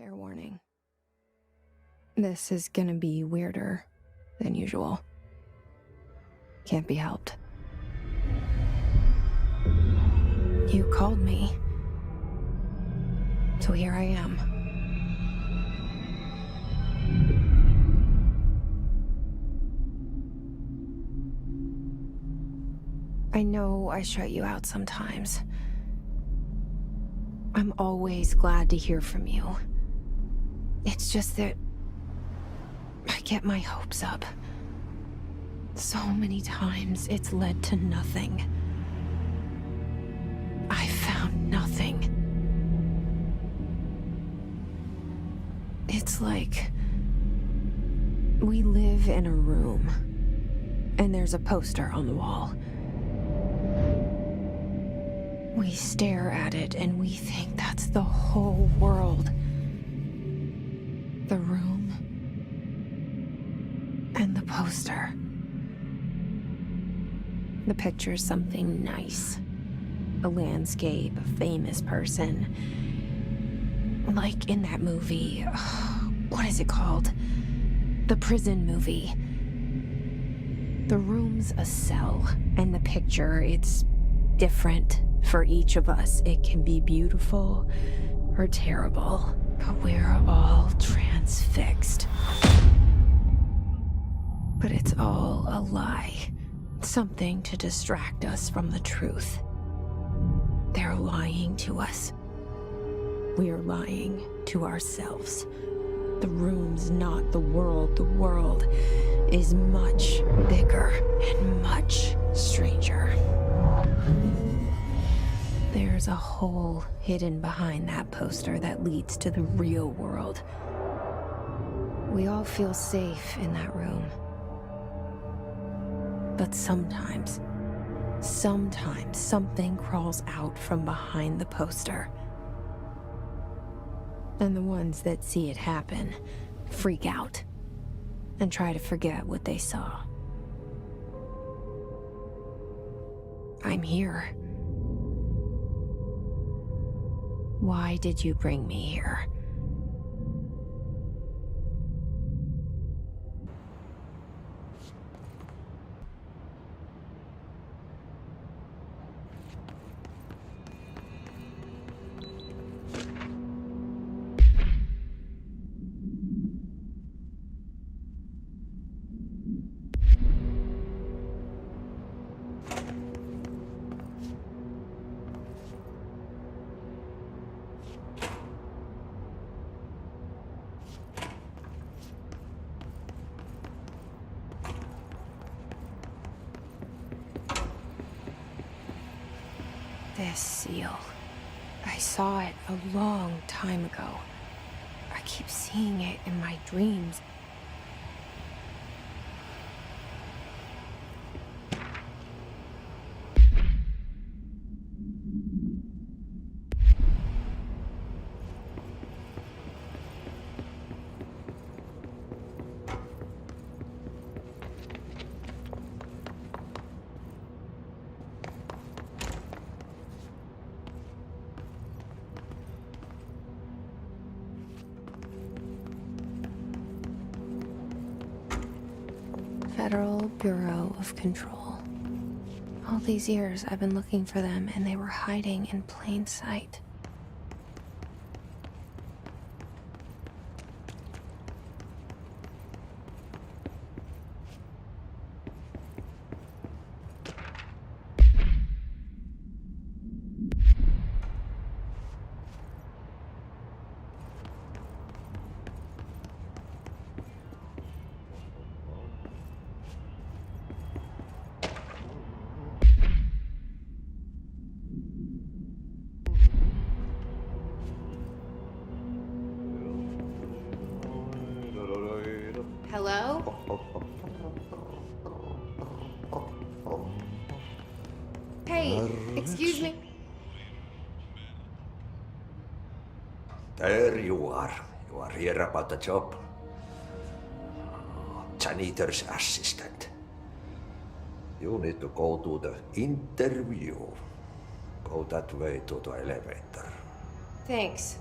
Fair warning. This is gonna be weirder than usual. Can't be helped. You called me. So here I am. I know I shut you out sometimes. I'm always glad to hear from you. It's just that I get my hopes up. So many times it's led to nothing. I found nothing. It's like we live in a room and there's a poster on the wall. We stare at it and we think that's the whole world. The room and the poster. The picture's something nice. A landscape, a famous person. Like in that movie, what is it called? The prison movie. The room's a cell, and the picture, it's different for each of us. It can be beautiful or terrible, but we're all transfixed. But it's all a lie. Something to distract us from the truth. They're lying to us. We're lying to ourselves. The room's not the world. The world is much bigger and much stranger. There's a hole hidden behind that poster that leads to the real world. We all feel safe in that room. But sometimes something crawls out from behind the poster. And the ones that see it happen freak out and try to forget what they saw. I'm here. Why did you bring me here? This seal. I saw it a long time ago. I keep seeing it in my dreams. Federal Bureau of Control. All these years I've been looking for them and they were hiding in plain sight. Hello? Hey, excuse me. There you are. You are here about the job. Janitor's assistant. You need to go to the interview. Go that way to the elevator. Thanks.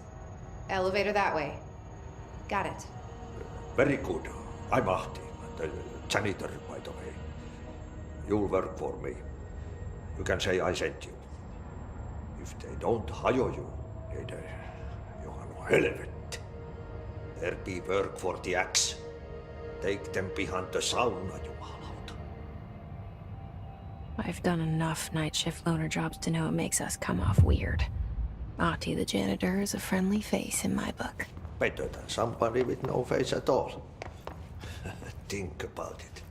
Elevator that way. Got it. Very good. I'm Ahti, the janitor, by the way. You'll work for me. You can say I sent you. If they don't hire you, then you are no helvet. There be work for the axe. Take them behind the sauna, jumalauta. I've done enough night shift loner jobs to know it makes us come off weird. Ahti the janitor is a friendly face in my book. Better than somebody with no face at all. Think about it.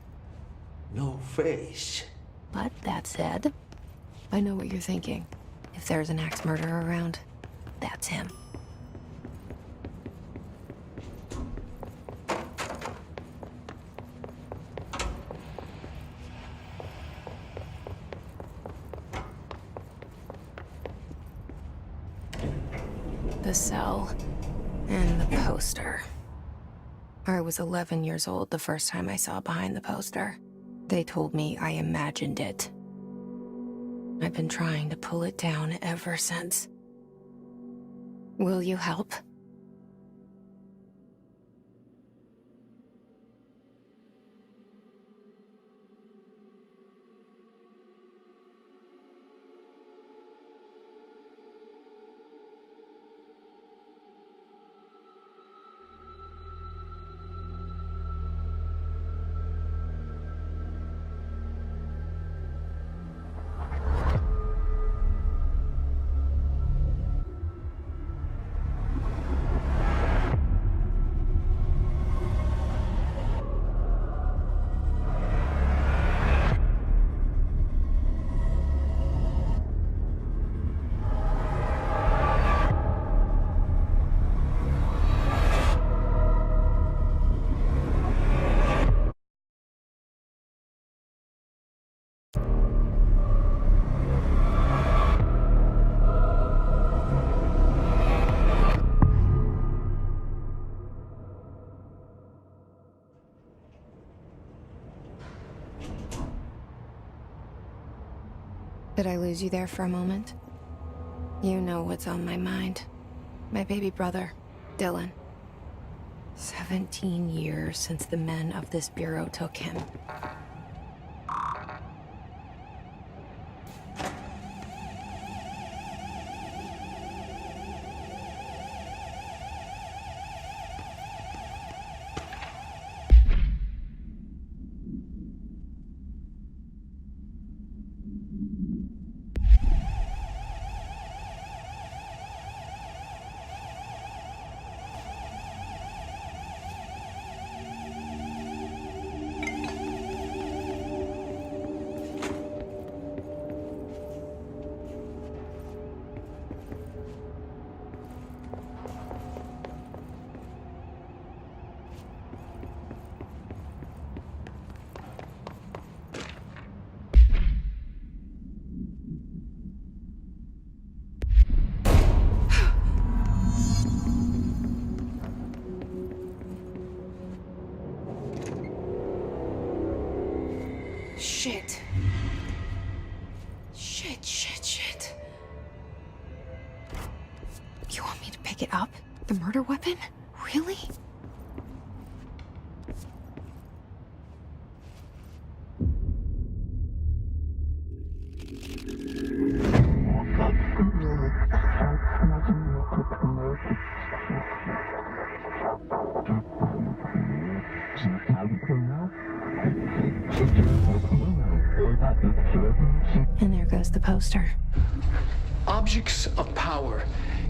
No face. But that said, I know what you're thinking. If there's an axe murderer around, that's him. The cell and the poster. I was 11 years old the first time I saw behind the poster. They told me I imagined it. I've been trying to pull it down ever since. Will you help? Did I lose you there for a moment? You know what's on my mind. My baby brother, Dylan. 17 years since the men of this bureau took him. Shit. Shit. You want me to pick it up? The murder weapon? Really? And there goes the poster. Objects of power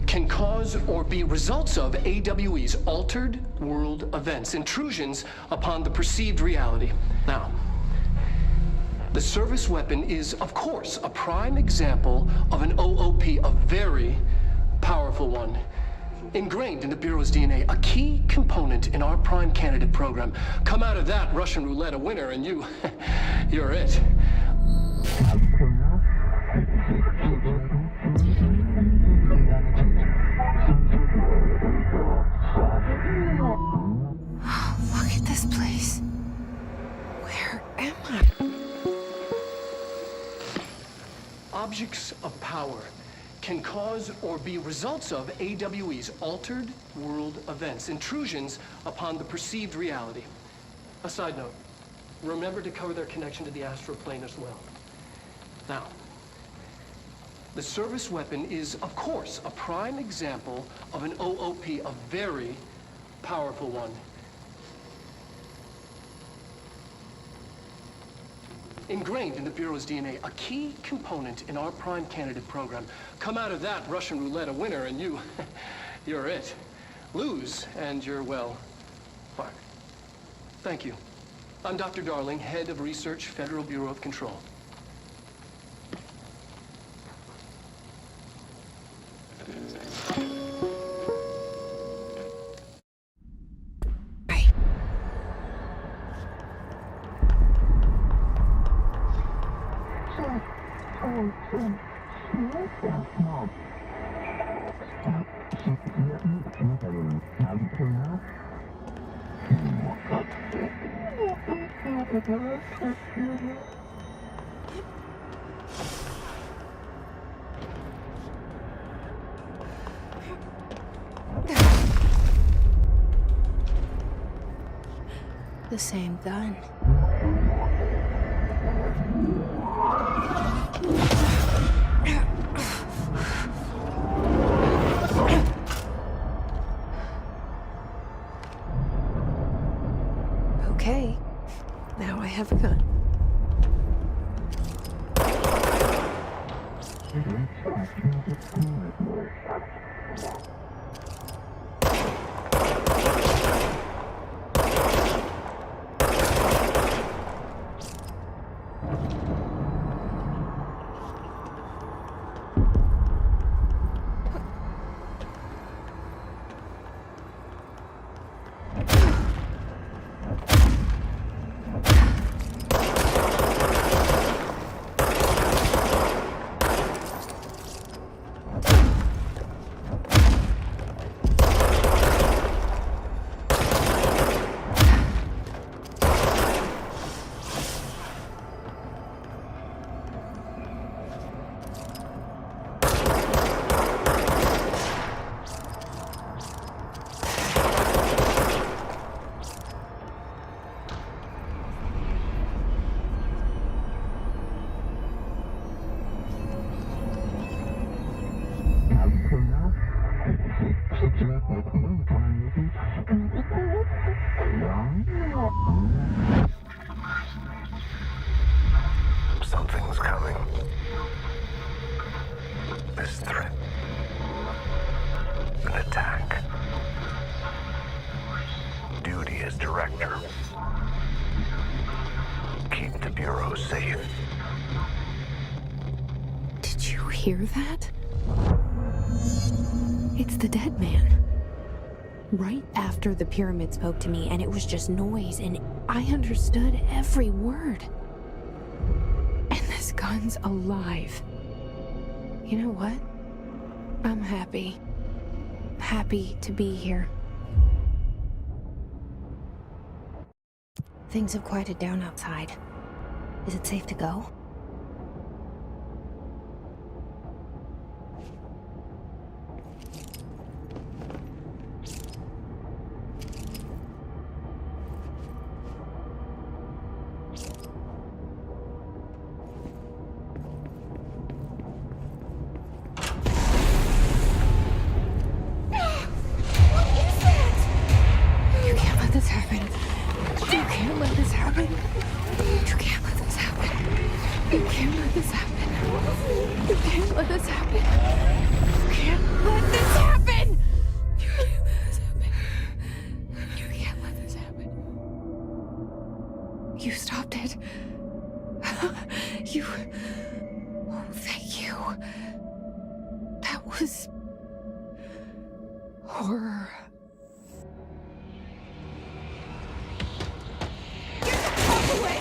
can cause or be results of AWE's altered world events, intrusions upon the perceived reality. Now, the service weapon is, of course, a prime example of an OOP, a very powerful one. Ingrained in the Bureau's DNA, a key component in our prime candidate program. Come out of that Russian roulette a winner and you're it. Look at this place. Where am I? Objects of power can cause or be results of AWE's altered world events, intrusions upon the perceived reality. A side note, remember to cover their connection to the astral plane as well. Now, the service weapon is, of course, a prime example of an OOP, a very powerful one. Ingrained in the Bureau's DNA, a key component in our prime candidate program. Come out of that Russian roulette a winner and you're it. Lose and you're, well, fired. Thank you. I'm Dr. Darling, Head of Research, Federal Bureau of Control. The same gun. Okay, now I have a gun. Something's coming. This threat. An attack. Duty as director. Keep the Bureau safe. Did you hear that? It's the dead man. Right after the pyramid spoke to me, and it was just noise, and I understood every word. And this gun's alive. You know what? I'm happy. Happy to be here. Things have quieted down outside. Is it safe to go? You stopped it. You... Oh, thank you. That was... horror. Get the fuck away!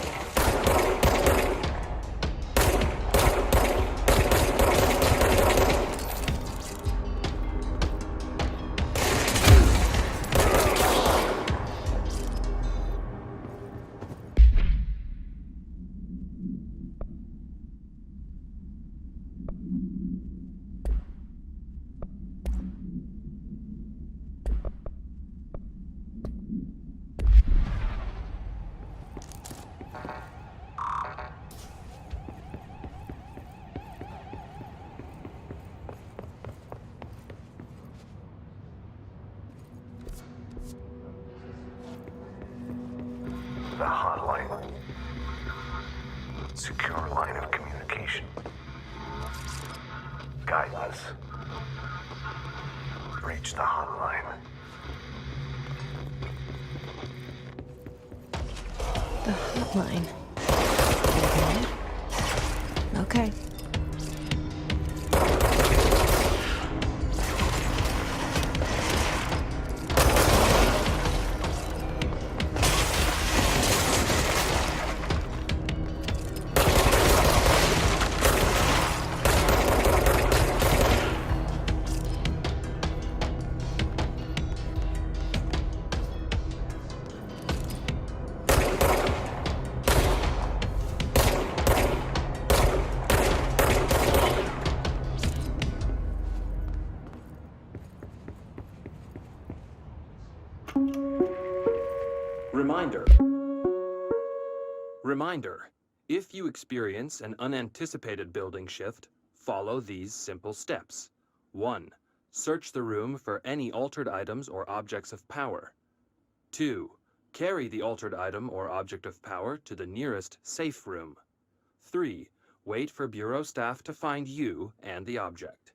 line. Secure line of communication. Guidance. Reach the hotline. The hotline. Okay. Reminder, if you experience an unanticipated building shift, follow these simple steps. 1. Search the room for any altered items or objects of power. 2. Carry the altered item or object of power to the nearest safe room. 3. Wait for Bureau staff to find you and the object.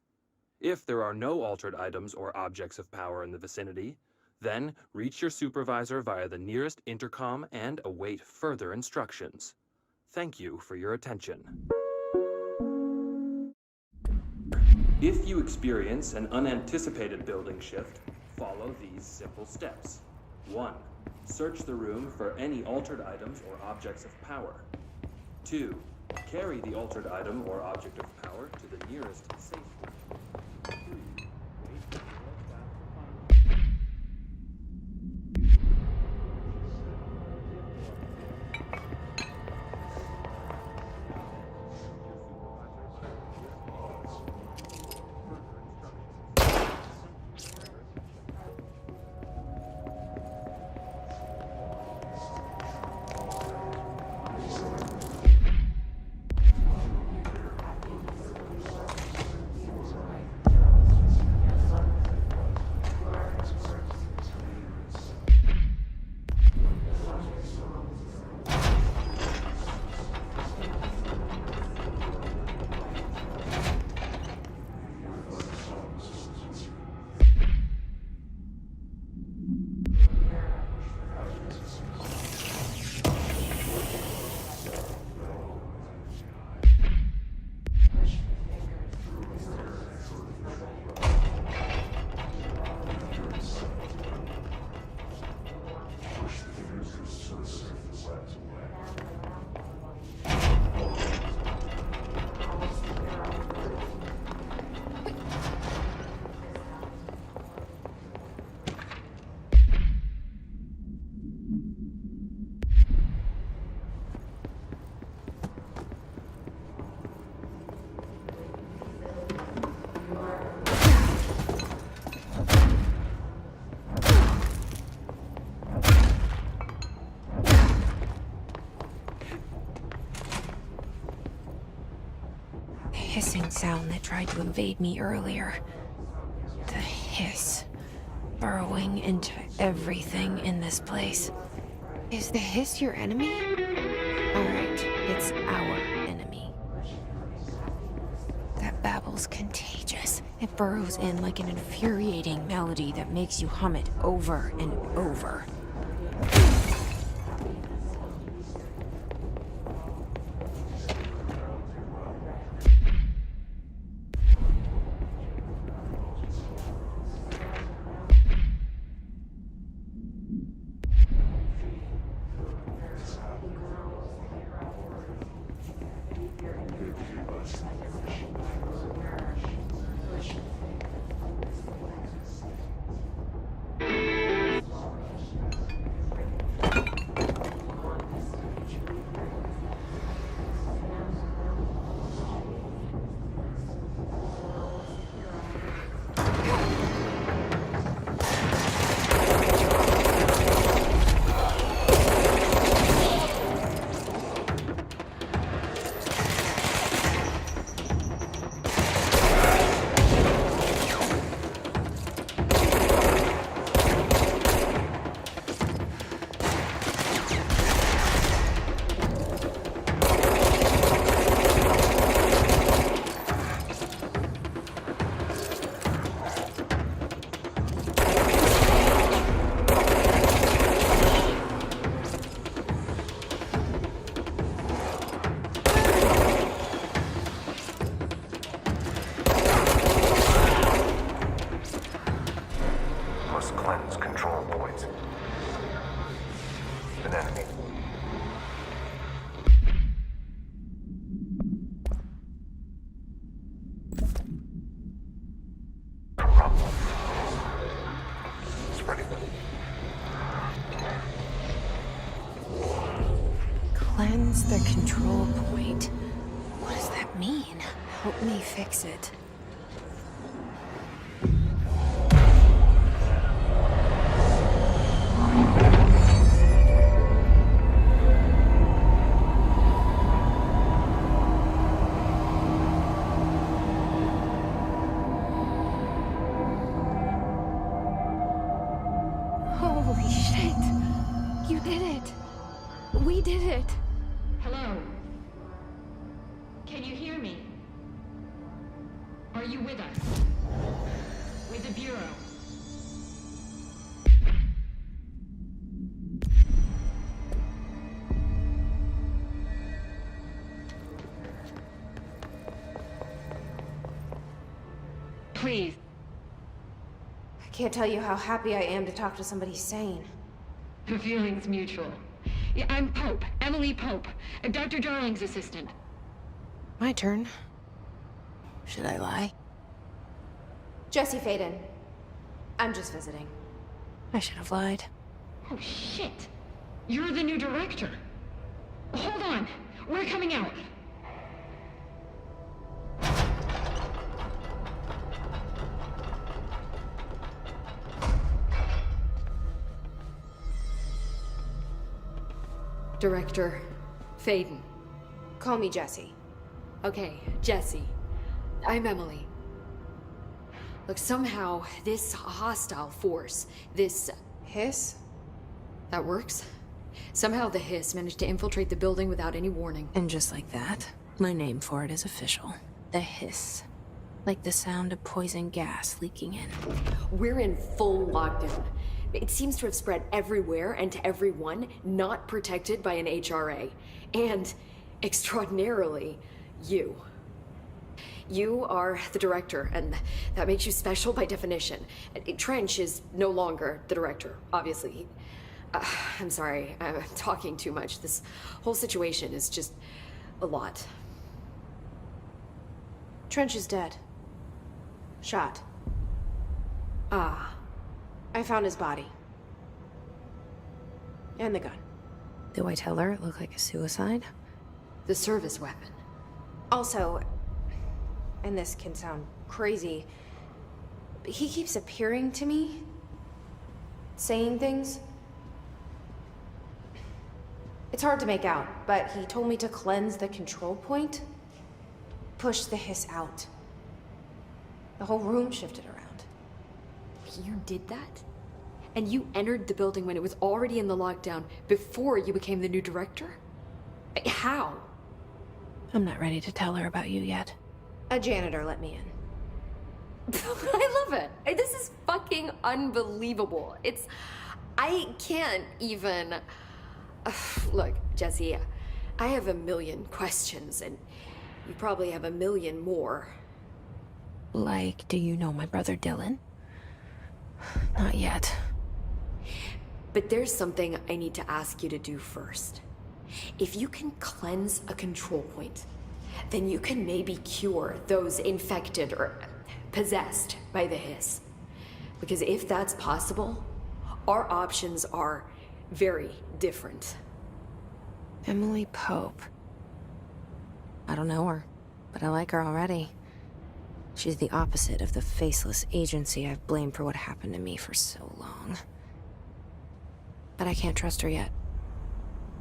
If there are no altered items or objects of power in the vicinity, then reach your supervisor via the nearest intercom and await further instructions. Thank you for your attention. If you experience an unanticipated building shift, follow these simple steps. 1. Search the room for any altered items or objects of power. 2. Carry the altered item or object of power to the nearest safe room. 3. Wait for Bureau staff to find you. Hissing sound that tried to invade me earlier. The hiss, burrowing into everything in this place. Is the hiss your enemy? Alright, it's our enemy. That babble's contagious. It burrows in like an infuriating melody that makes you hum it over and over. Cleanse the control point. What does that mean? Help me fix it. Holy shit! You did it! We did it! Hello? Can you hear me? Are you with us? With the Bureau? Please. I can't tell you how happy I am to talk to somebody sane. The feeling's mutual. Yeah, I'm Pope, Emily Pope, Dr. Darling's assistant. My turn. Should I lie? Jesse Faden. I'm just visiting. I should have lied. Oh, shit. You're the new director. Hold on. We're coming out. Director Faden. Call me Jesse. Okay, Jesse. I'm Emily. Look, somehow this hostile force, this... Hiss? that works? Somehow the hiss managed to infiltrate the building without any warning. And just like that, my name for it is official. The hiss. Like the sound of poison gas leaking in. We're in full lockdown. It seems to have spread everywhere and to everyone not protected by an HRA. And, extraordinarily, you. You are the director, and that makes you special by definition. Trench is no longer the director, obviously. I'm sorry, I'm talking too much. This whole situation is just a lot. Trench is dead. Shot. Ah. I found his body. And the gun. Do I tell her it looked like a suicide? The service weapon. Also, and this can sound crazy, but he keeps appearing to me. Saying things. It's hard to make out, but he told me to cleanse the control point. Push the hiss out. The whole room shifted around. You did that? And you entered the building when it was already in the lockdown before you became the new director? How? I'm not ready to tell her about you yet. A janitor let me in. I love it. This is fucking unbelievable. I can't even... Look, Jesse, I have a million questions, and you probably have a million more. Like, do you know my brother Dylan? Not yet. But there's something I need to ask you to do first. If you can cleanse a control point, then you can maybe cure those infected or possessed by the hiss. Because if that's possible, our options are very different. Emily Pope. I don't know her, but I like her already. She's the opposite of the faceless agency I've blamed for what happened to me for so long. But I can't trust her yet.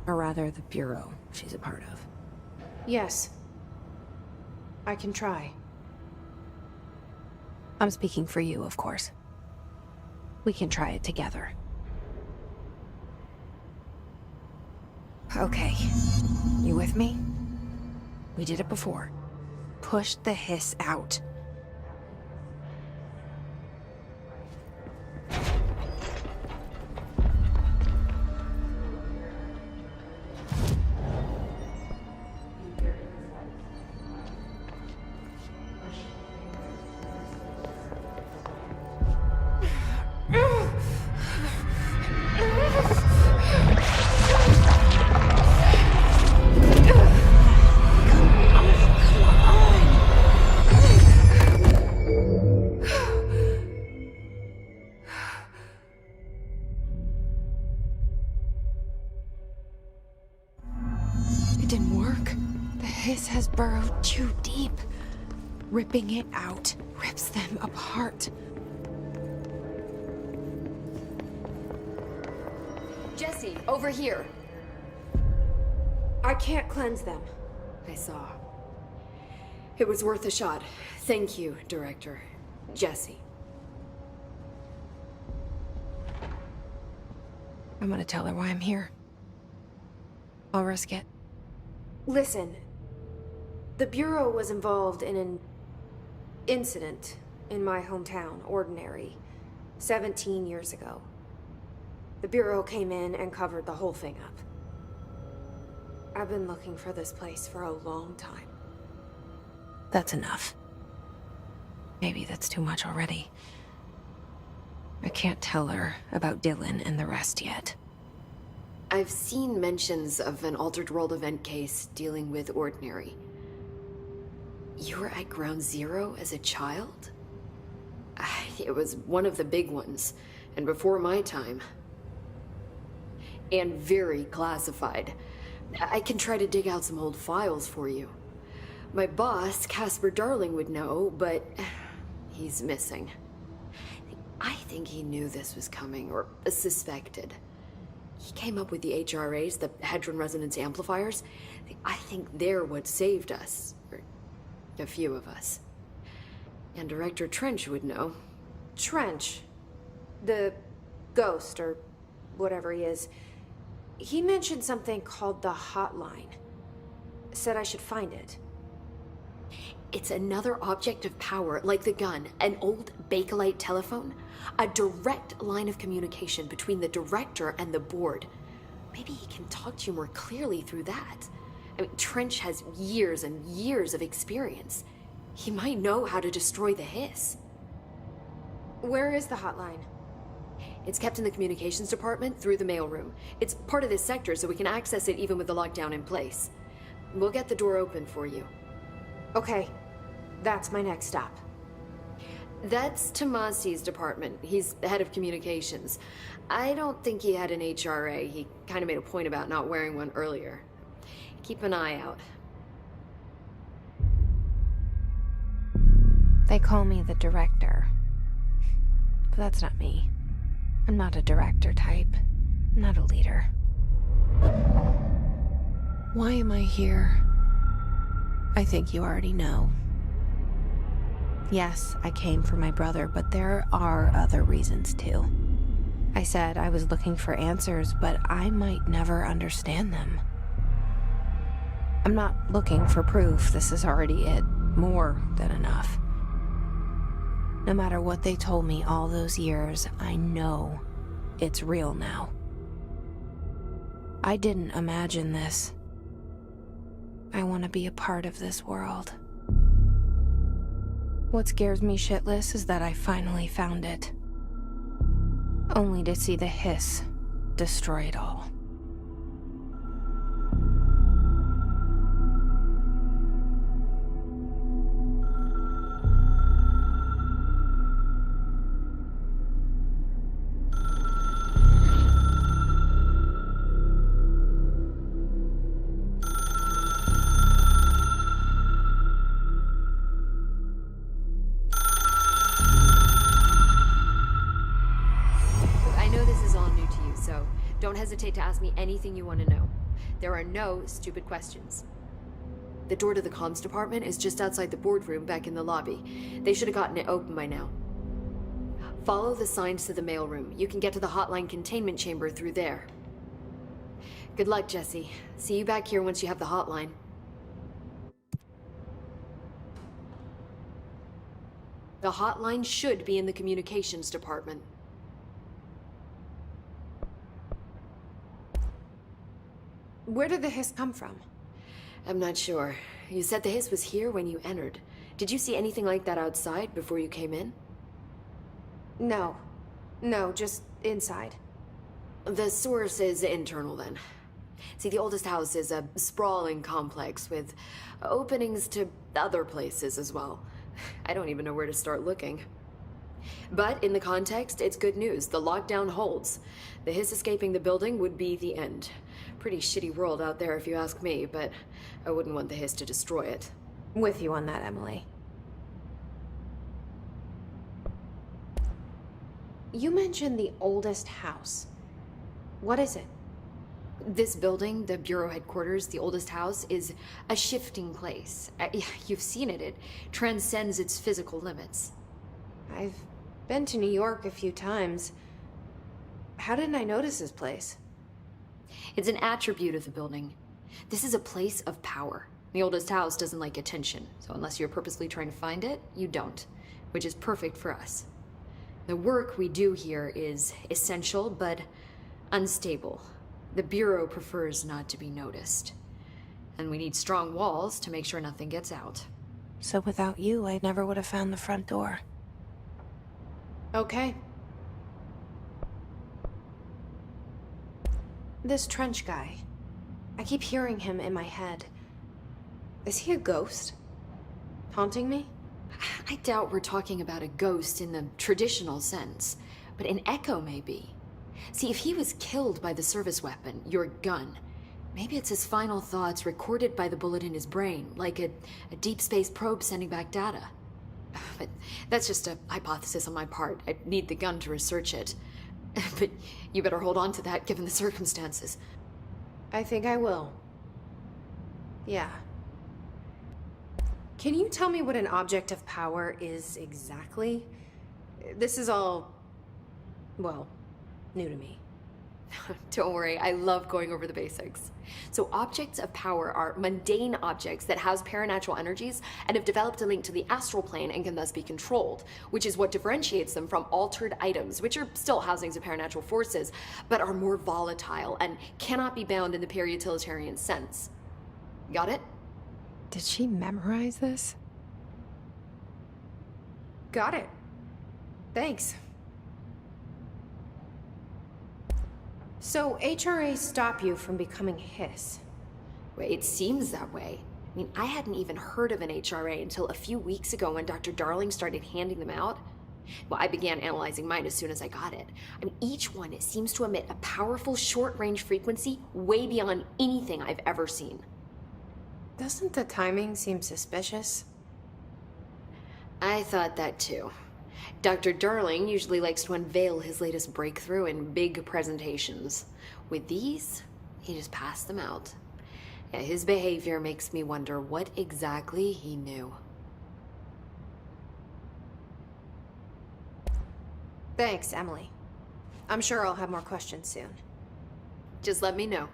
Or rather, the Bureau she's a part of. Yes. I can try. I'm speaking for you, of course. We can try it together. Okay. You with me? We did it before. Push the hiss out. hiss has burrowed too deep. Ripping it out rips them apart. Jesse, over here. I can't cleanse them. I saw. It was worth a shot. Thank you, Director. Jesse. I'm gonna tell her why I'm here. I'll risk it. Listen, the Bureau was involved in an incident in my hometown, Ordinary, 17 years ago. The Bureau came in and covered the whole thing up. I've been looking for this place for a long time. That's enough. Maybe that's too much already. I can't tell her about Dylan and the rest yet. I've seen mentions of an Altered World event case dealing with Ordinary. You were at Ground Zero as a child? It was one of the big ones, and before my time. And very classified. I can try to dig out some old files for you. My boss, Casper Darling, would know, but he's missing. I think he knew this was coming, or suspected. He came up with the HRAs, the Hadron Resonance Amplifiers. I think they're what saved us. Or a few of us. And Director Trench would know. Trench? The ghost, or whatever he is. He mentioned something called the Hotline. Said I should find it. It's another object of power, like the gun, an old Bakelite telephone. A direct line of communication between the director and the board. Maybe he can talk to you more clearly through that. I mean, Trench has years and years of experience. He might know how to destroy the hiss. Where is the hotline? It's kept in the communications department through the mailroom. It's part of this sector, so we can access it even with the lockdown in place. We'll get the door open for you. Okay, that's my next stop. That's Tomasi's department. He's the head of communications. I don't think he had an HRA. He kind of made a point about not wearing one earlier. Keep an eye out. They call me the Director. But that's not me. I'm not a director type. I'm not a leader. Why am I here? I think you already know. Yes, I came for my brother, but there are other reasons too. I said I was looking for answers, but I might never understand them. I'm not looking for proof. This is already it. More than enough. No matter what they told me all those years, I know it's real now. I didn't imagine this. I want to be a part of this world. What scares me shitless is that I finally found it. Only to see the hiss destroy it all. Don't hesitate to ask me anything you want to know. There are no stupid questions. The door to the comms department is just outside the boardroom back in the lobby. They should have gotten it open by now. Follow the signs to the mailroom. You can get to the hotline containment chamber through there. Good luck, Jesse. See you back here once you have the hotline. The hotline should be in the communications department. Where did the hiss come from? I'm not sure. You said the hiss was here when you entered. Did you see anything like that outside before you came in? No. No, just inside. The source is internal then. See, the oldest house is a sprawling complex with openings to other places as well. I don't even know where to start looking. But in the context, it's good news. The lockdown holds. The hiss escaping the building would be the end. Pretty shitty world out there if you ask me, but I wouldn't want the hiss to destroy it. With you on that, Emily. You mentioned the oldest house. What is it? This building, the Bureau headquarters, the oldest house, is a shifting place. You've seen it. It transcends its physical limits. I've been to New York a few times. How didn't I notice this place? It's an attribute of the building. This is a place of power. The oldest house doesn't like attention, so unless you're purposely trying to find it, you don't, which is perfect for us. The work we do here is essential, but unstable. The Bureau prefers not to be noticed. And we need strong walls to make sure nothing gets out. So without you, I never would have found the front door. Okay. This Trench guy. I keep hearing him in my head. Is he a ghost? Haunting me? I doubt we're talking about a ghost in the traditional sense, but an echo maybe. See, if he was killed by the service weapon, your gun, maybe it's his final thoughts recorded by the bullet in his brain, like a deep space probe sending back data. But that's just a hypothesis on my part. I need the gun to research it. But you better hold on to that given the circumstances. I think I will. Yeah. Can you tell me what an object of power is exactly? This is all, well, new to me. Don't worry, I love going over the basics. So objects of power are mundane objects that house paranatural energies and have developed a link to the astral plane and can thus be controlled, which is what differentiates them from altered items, which are still housings of paranatural forces, but are more volatile and cannot be bound in the pure utilitarian sense. Got it? Did she memorize this? Got it. Thanks. So, HRA stop you from becoming Hiss? Well, it seems that way. I mean, I hadn't even heard of an HRA until a few weeks ago when Dr. Darling started handing them out. Well, I began analyzing mine as soon as I got it. I mean, each one seems to emit a powerful short-range frequency way beyond anything I've ever seen. Doesn't the timing seem suspicious? I thought that too. Dr. Darling usually likes to unveil his latest breakthrough in big presentations. With these, he just passed them out. Yeah, his behavior makes me wonder what exactly he knew. Thanks, Emily. I'm sure I'll have more questions soon. Just let me know.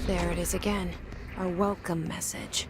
There it is again. Our welcome message.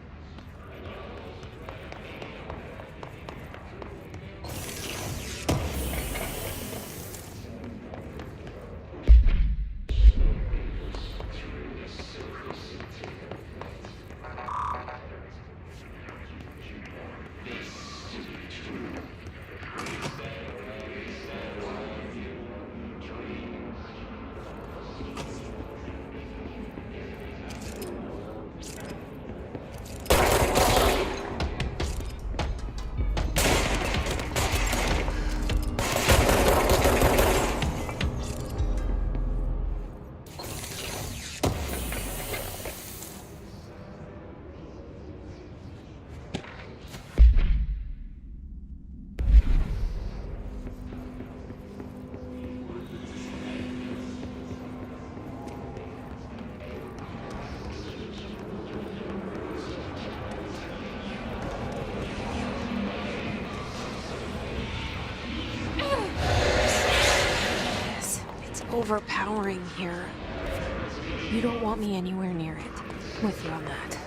Overpowering here. You don't want me anywhere near it. With you on that.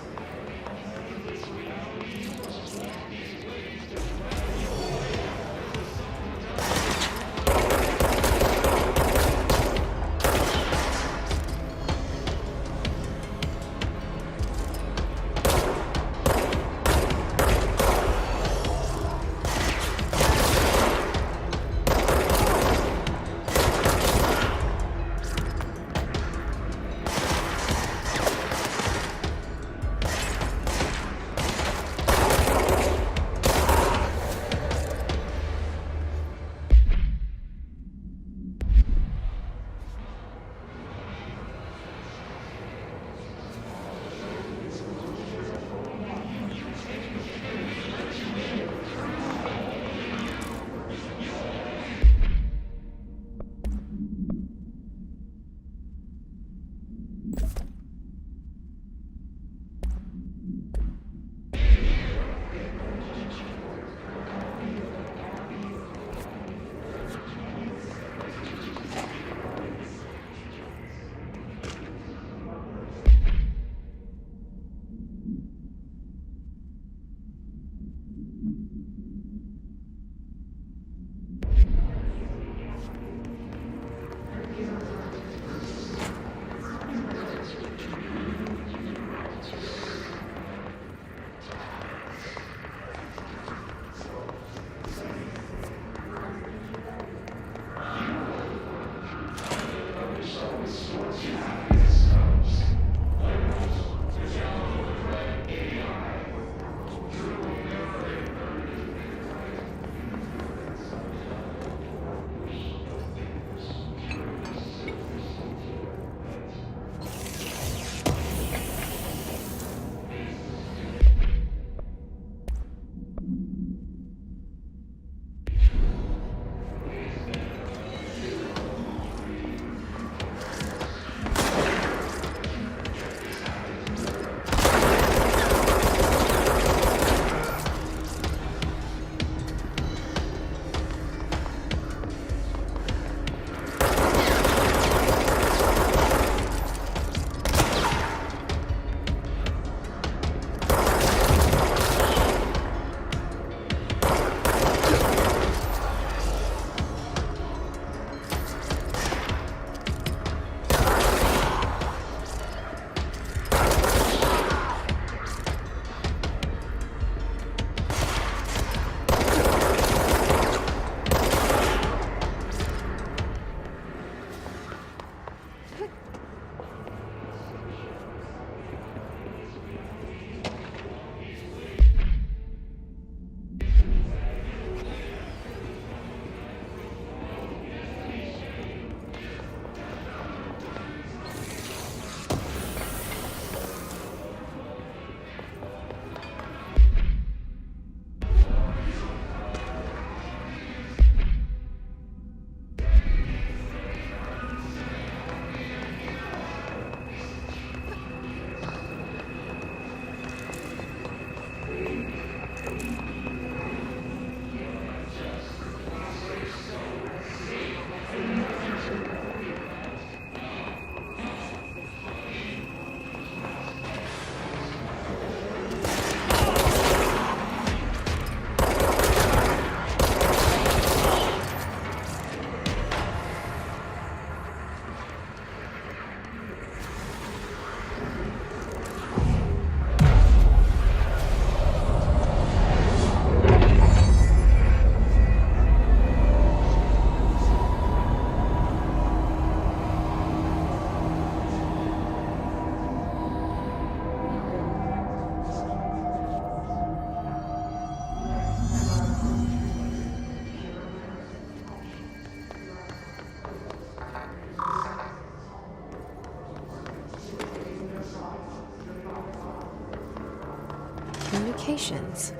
communications.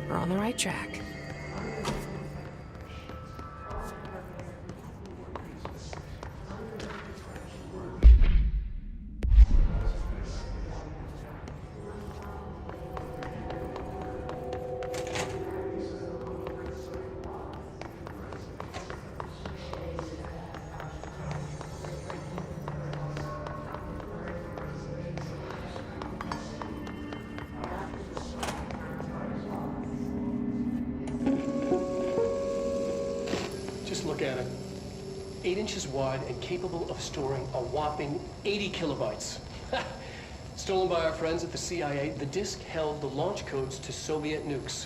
We're on the right track. Just look at it. 8 inches wide and capable of storing a whopping 80 kilobytes. Stolen by our friends at the CIA, the disk held the launch codes to Soviet nukes.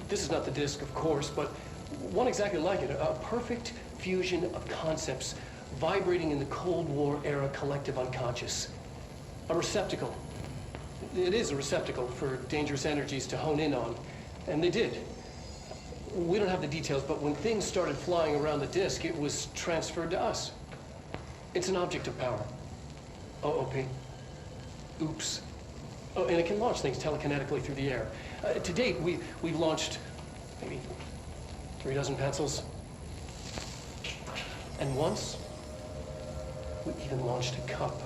This is not the disk, of course, but one exactly like it. A perfect fusion of concepts vibrating in the Cold War era collective unconscious. A receptacle. It is a receptacle for dangerous energies to hone in on. And they did. We don't have the details, but when things started flying around the disk, it was transferred to us. It's an object of power. OOP. Oops. Oh, and it can launch things telekinetically through the air. To date, we've launched maybe 3 dozen pencils. And once, we even launched a cup.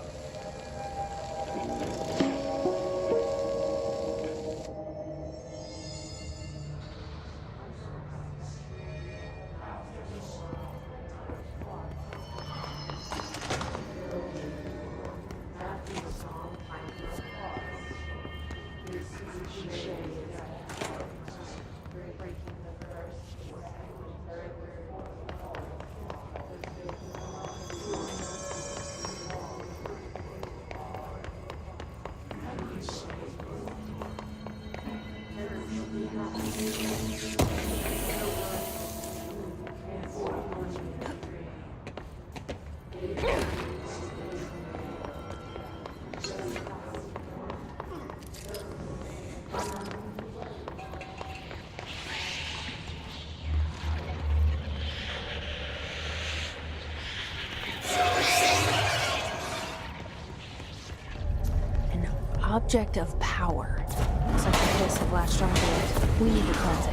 Object of power. Looks like the police have latched onto it. We need to cleanse it.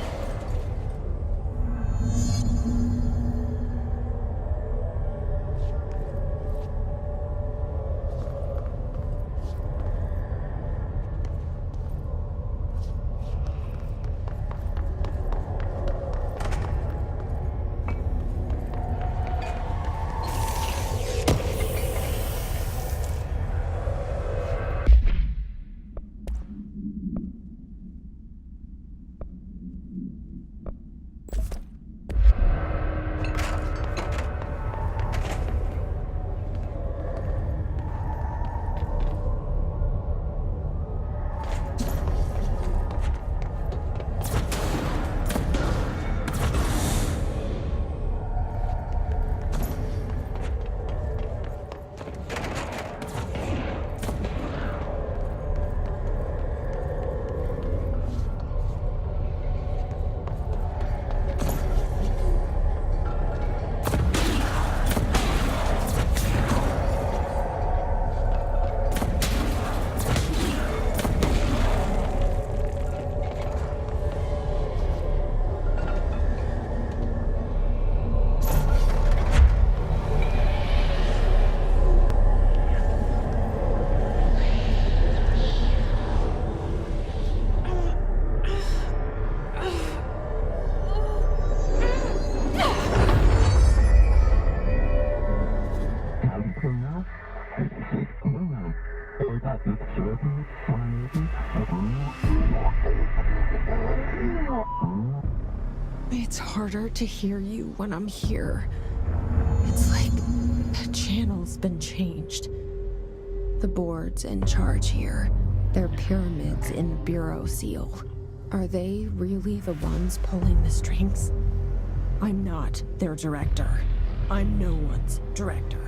It's harder to hear you when I'm here. It's like the channel's been changed. The board's in charge here. They're pyramids in the Bureau seal. Are they really the ones pulling the strings? I'm not their director. I'm no one's director.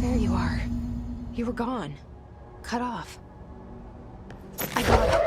There you are. You were gone. Cut off. I got it.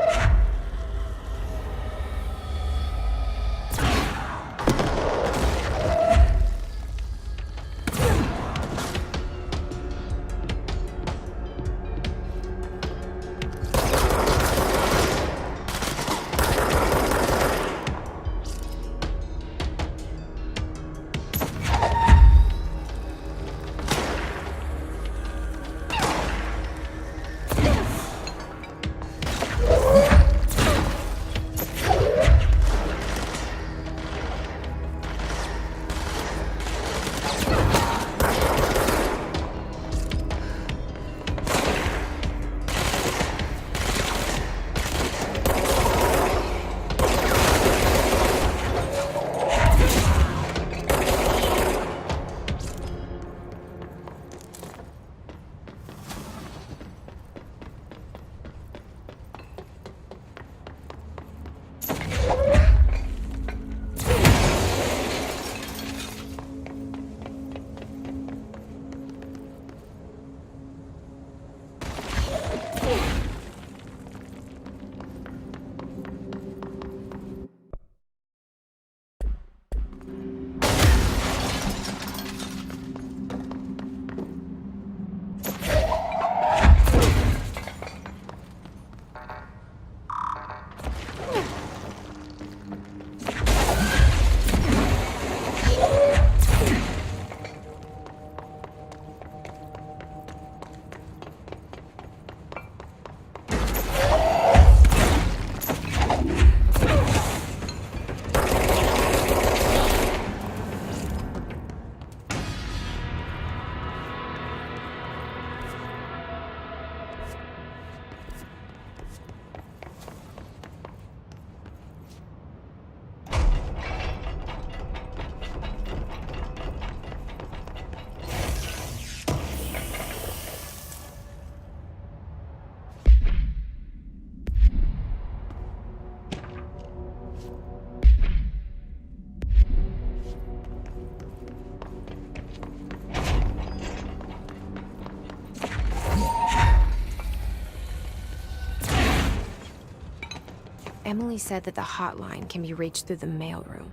Emily said that the hotline can be reached through the mailroom.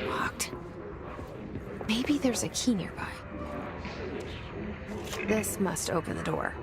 Locked. Maybe there's a key nearby. This must open the door.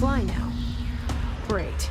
fly now. Great.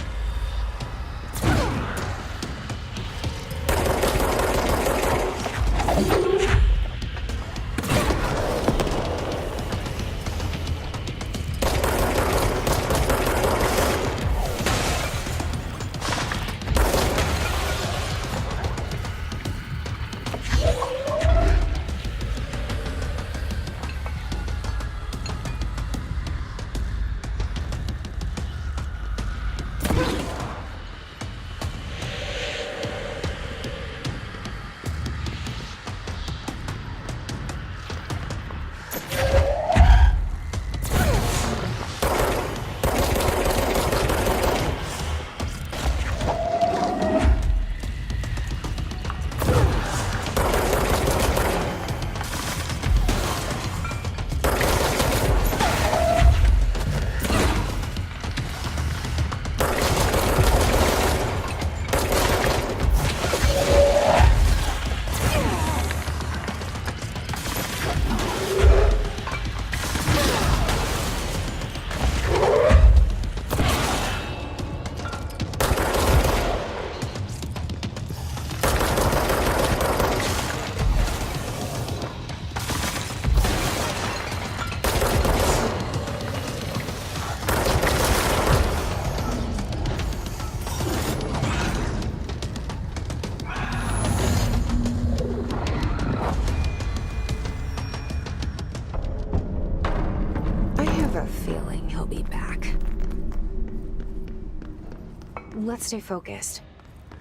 Let's stay focused.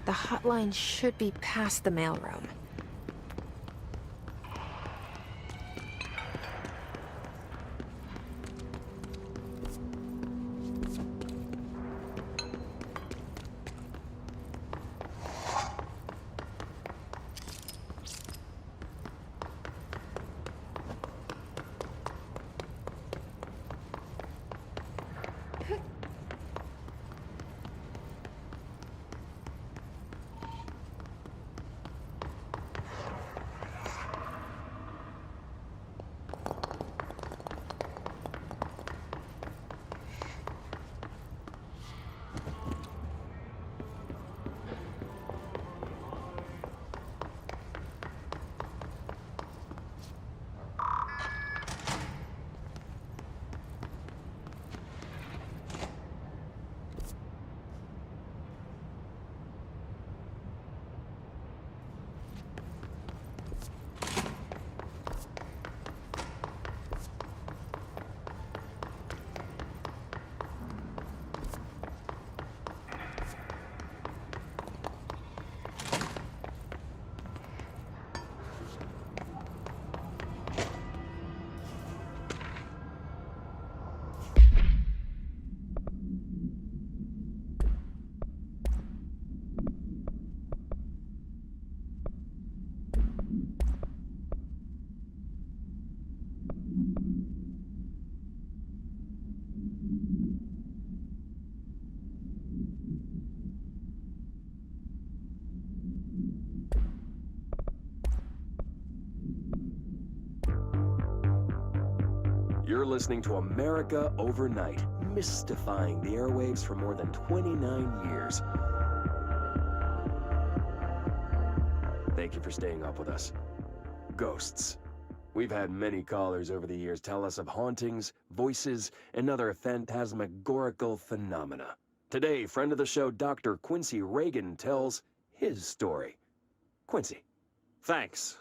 The hotline should be past the mailroom. You're listening to America Overnight, mystifying the airwaves for more than 29 years. Thank you for staying up with us. Ghosts. We've had many callers over the years tell us of hauntings, voices, and other phantasmagorical phenomena. Today, friend of the show, Dr. Quincy Reagan tells his story. Quincy. Thanks.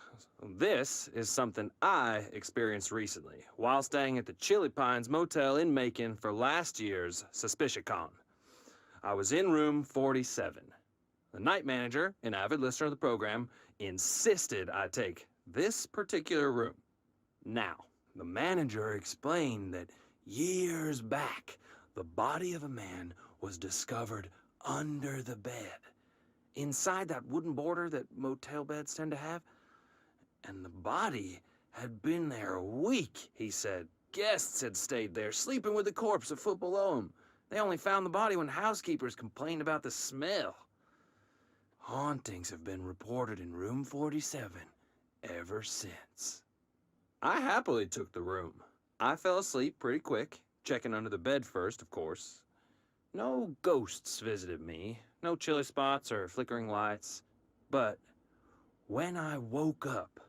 This is something I experienced recently while staying at the Chili Pines Motel in Macon for last year's SuspiciaCon. I was in room 47. The night manager, an avid listener of the program, insisted I take this particular room. Now, the manager explained that years back, the body of a man was discovered under the bed, inside that wooden border that motel beds tend to have. And the body had been there a week, he said. Guests had stayed there, sleeping with the corpse a foot below them. They only found the body when housekeepers complained about the smell. Hauntings have been reported in room 47 ever since. I happily took the room. I fell asleep pretty quick, checking under the bed first, of course. No ghosts visited me, no chilly spots or flickering lights. But when I woke up,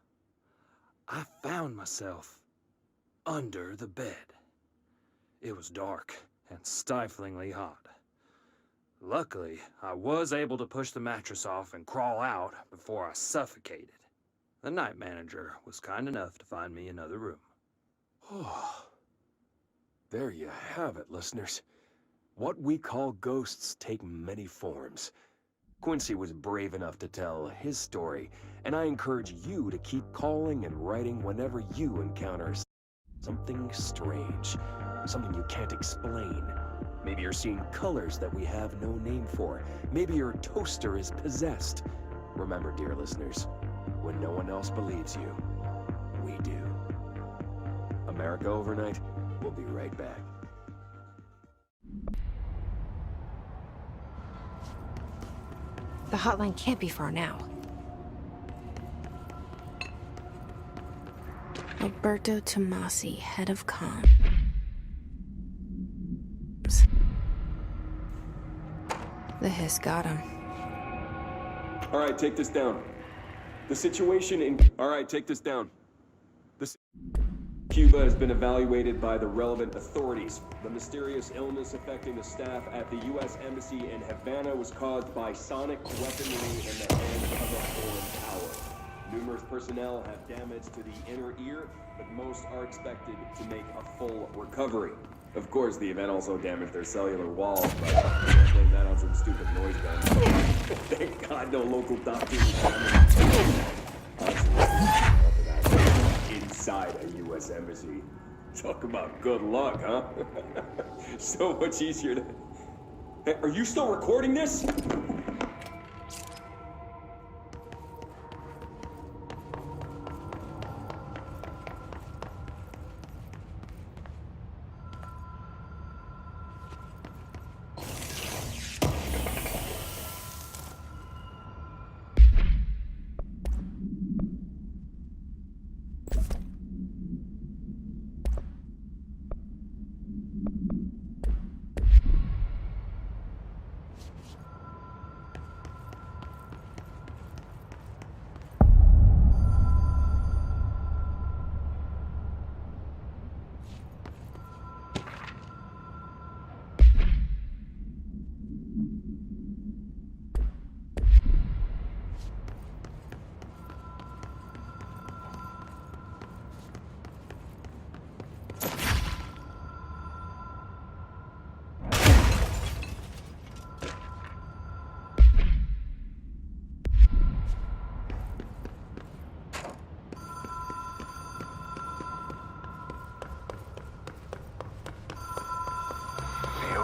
I found myself under the bed. It was dark and stiflingly hot. Luckily, I was able to push the mattress off and crawl out before I suffocated. The night manager was kind enough to find me another room. Oh, there you have it, listeners. What we call ghosts take many forms. Quincy was brave enough to tell his story, and I encourage you to keep calling and writing whenever you encounter something strange, something you can't explain. Maybe you're seeing colors that we have no name for. Maybe your toaster is possessed. Remember, dear listeners, when no one else believes you, we do. America Overnight, we'll be right back. The hotline can't be far now. Alberto Tomasi, head of comms. The hiss got him. All right, take this down. The situation in... All right, take this down. Cuba has been evaluated by the relevant authorities. The mysterious illness affecting the staff at the U.S. Embassy in Havana was caused by sonic weaponry in the hands of a foreign power. Numerous personnel have damage to the inner ear, but most are expected to make a full recovery. Of course, the event also damaged their cellular walls, but I can't blame that on some stupid noise gun. Thank God no local doctors inside a U.S. embassy. Talk about good luck, huh? So much easier to... Hey, are you still recording this?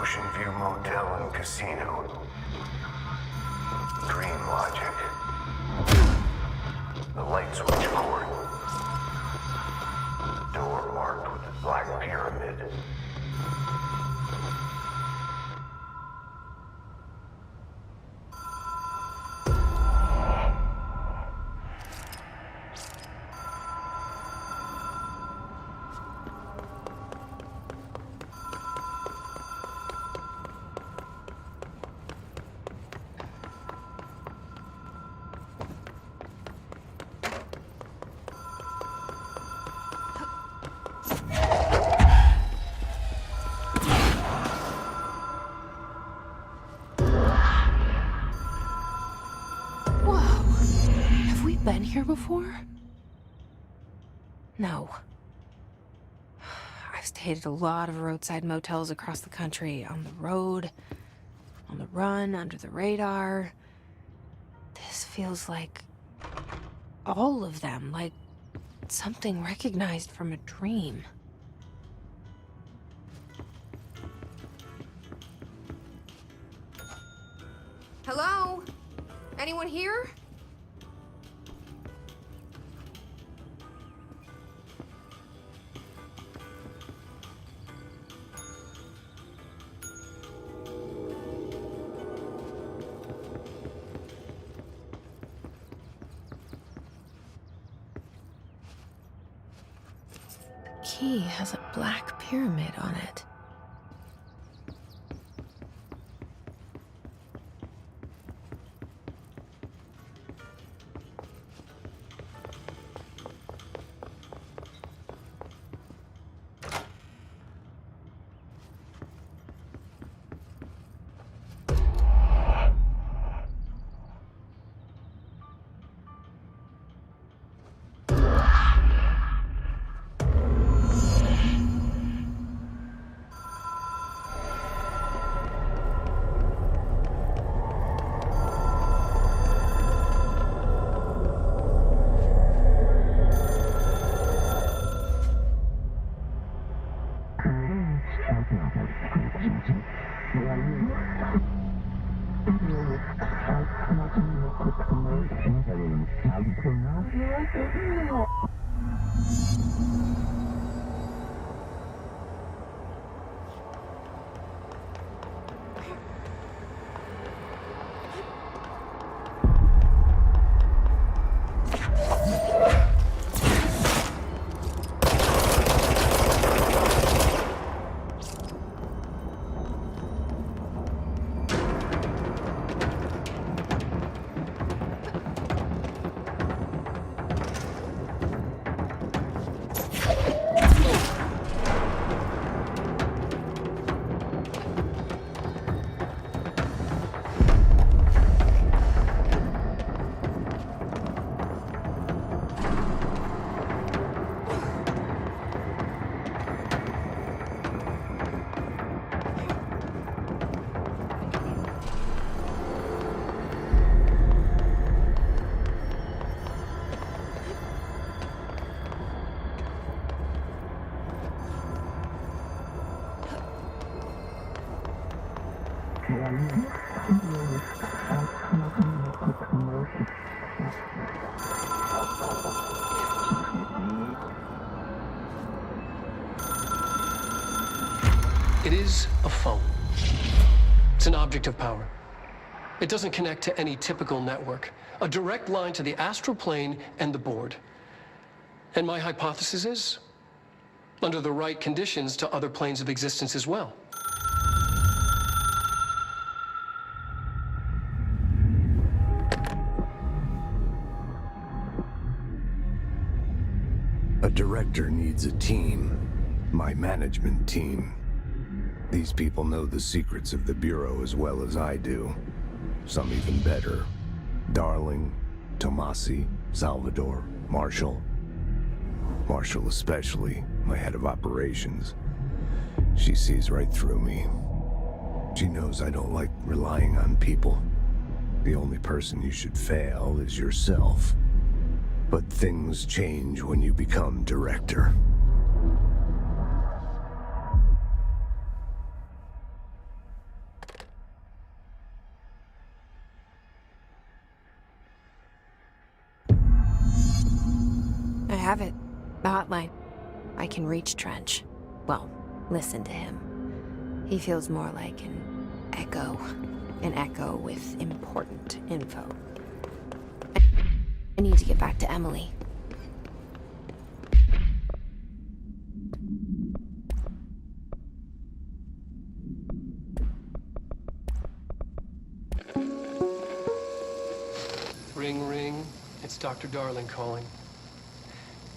Ocean View Motel and Casino. Dream logic. The light switch cord. Door marked with a black pyramid. Been here before? No. I've stayed at a lot of roadside motels across the country, on the road, on the run, under the radar. This feels like all of them, like something recognized from a dream. Hello? Anyone here? Key has a black pyramid on it. It is a phone. It's an object of power. It doesn't connect to any typical network. A direct line to the astral plane and the board. And my hypothesis is, under the right conditions, to other planes of existence as well. A director needs a team. My management team. These people know the secrets of the Bureau as well as I do. Some even better. Darling, Tomasi, Salvador, Marshall. Marshall especially, my head of operations. She sees right through me. She knows I don't like relying on people. The only person you should fail is yourself. But things change when you become director. I have it. The hotline. I can reach Trench. Well, listen to him. He feels more like an echo. An echo with important info. I need to get back to Emily. Ring, ring. It's Dr. Darling calling.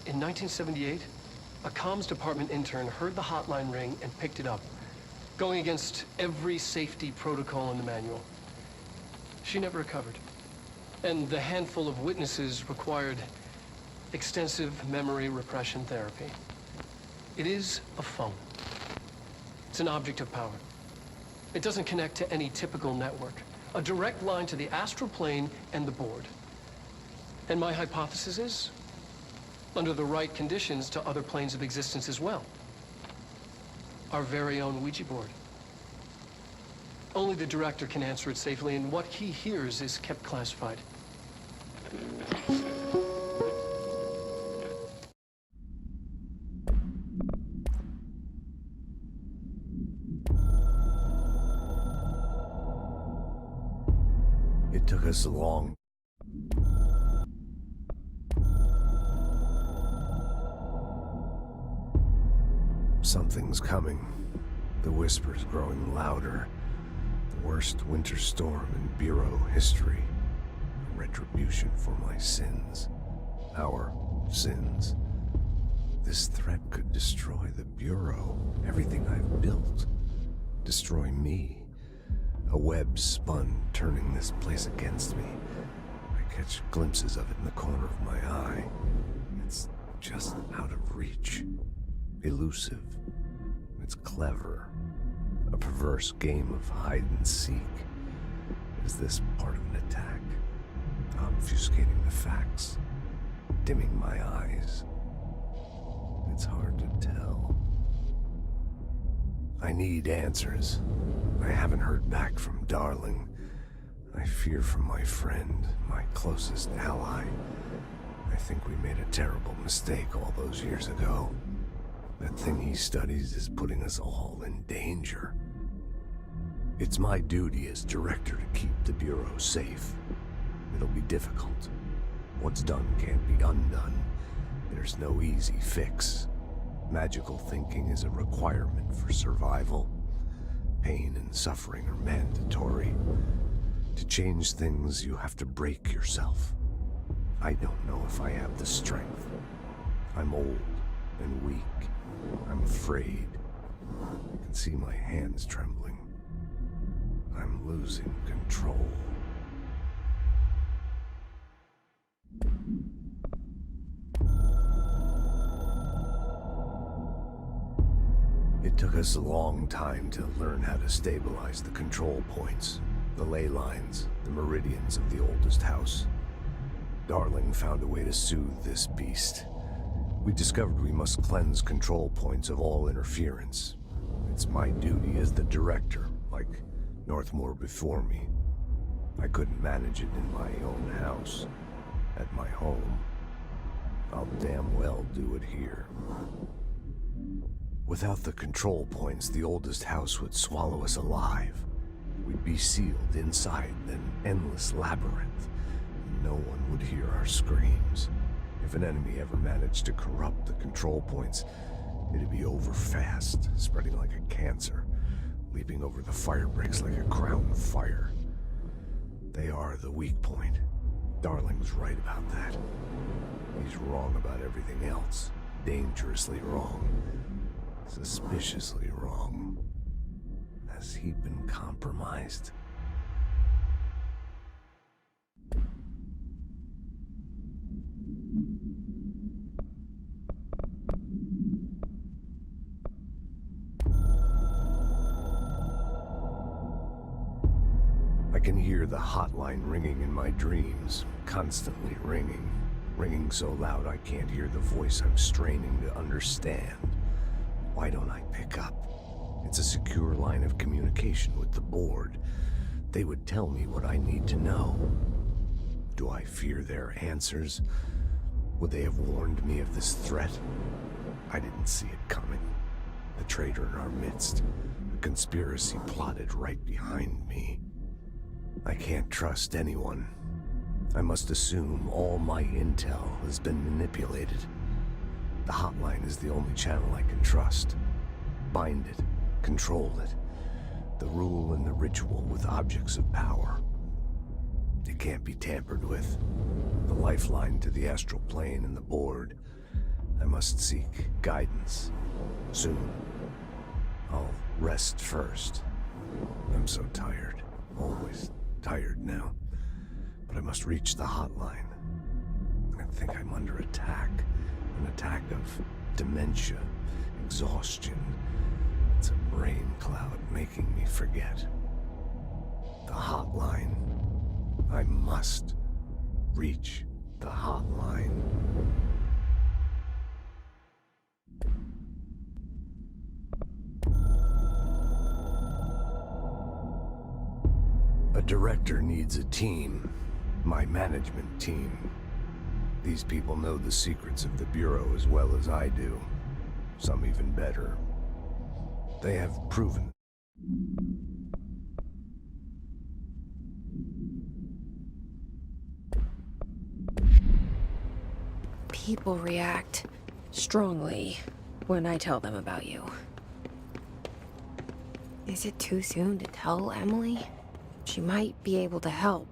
In 1978, a comms department intern heard the hotline ring and picked it up, going against every safety protocol in the manual. She never recovered. And the handful of witnesses required extensive memory repression therapy. It is a phone. It's an object of power. It doesn't connect to any typical network. A direct line to the astral plane and the board. And my hypothesis is, under the right conditions, to other planes of existence as well. Our very own Ouija board. Only the director can answer it safely, and what he hears is kept classified. It took us a long... Something's coming. The whispers growing louder. The worst winter storm in Bureau history. A retribution for my sins. Our sins. This threat could destroy the Bureau. Everything I've built. Destroy me. A web spun, turning this place against me. I catch glimpses of it in the corner of my eye. It's just out of reach. Elusive. It's clever. A perverse game of hide and seek. Is this part of an attack? Obfuscating the facts. Dimming my eyes. It's hard to tell. I need answers. I haven't heard back from Darling. I fear for my friend, my closest ally. I think we made a terrible mistake all those years ago. That thing he studies is putting us all in danger. It's my duty as director to keep the Bureau safe. It'll be difficult. What's done can't be undone. There's no easy fix. Magical thinking is a requirement for survival. Pain and suffering are mandatory. To change things, you have to break yourself. I don't know if I have the strength. I'm old and weak. I'm afraid. I can see my hands trembling. I'm losing control. It took us a long time to learn how to stabilize the control points, the ley lines, the meridians of the oldest house. Darling found a way to soothe this beast. We discovered we must cleanse control points of all interference. It's my duty as the director, like Northmore before me. I couldn't manage it in my own house, at my home. I'll damn well do it here. Without the control points, the oldest house would swallow us alive. We'd be sealed inside an endless labyrinth. No one would hear our screams. If an enemy ever managed to corrupt the control points, it'd be over fast, spreading like a cancer, leaping over the fire breaks like a crown of fire. They are the weak point. Darling's right about that. He's wrong about everything else. Dangerously wrong. Suspiciously wrong. Has he been compromised? I can hear the hotline ringing in my dreams, constantly ringing. Ringing so loud I can't hear the voice I'm straining to understand. Why don't I pick up? It's a secure line of communication with the board. They would tell me what I need to know. Do I fear their answers? Would they have warned me of this threat? I didn't see it coming. The traitor in our midst. A conspiracy plotted right behind me. I can't trust anyone. I must assume all my intel has been manipulated. The hotline is the only channel I can trust. Bind it, control it. The rule and the ritual with objects of power. It can't be tampered with. The lifeline to the astral plane and the board. I must seek guidance. Soon. I'll rest first. I'm so tired. Always tired now. But I must reach the hotline. I think I'm under attack. An attack of dementia, exhaustion. It's a brain cloud making me forget. The hotline. I must reach the hotline. A director needs a team. My management team. These people know the secrets of the Bureau as well as I do. Some even better. They have proven. People react strongly when I tell them about you. Is it too soon to tell Emily? She might be able to help.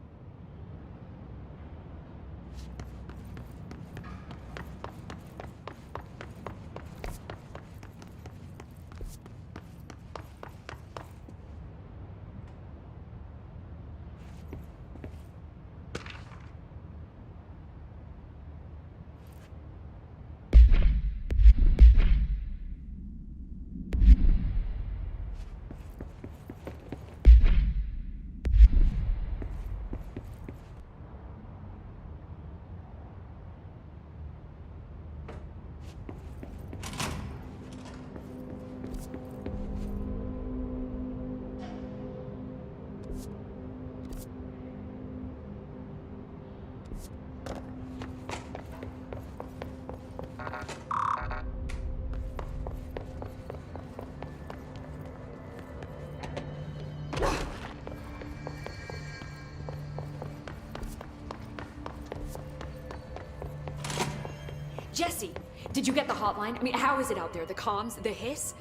Jesse, did you get the hotline? I mean, how is it out there? The comms? The hiss?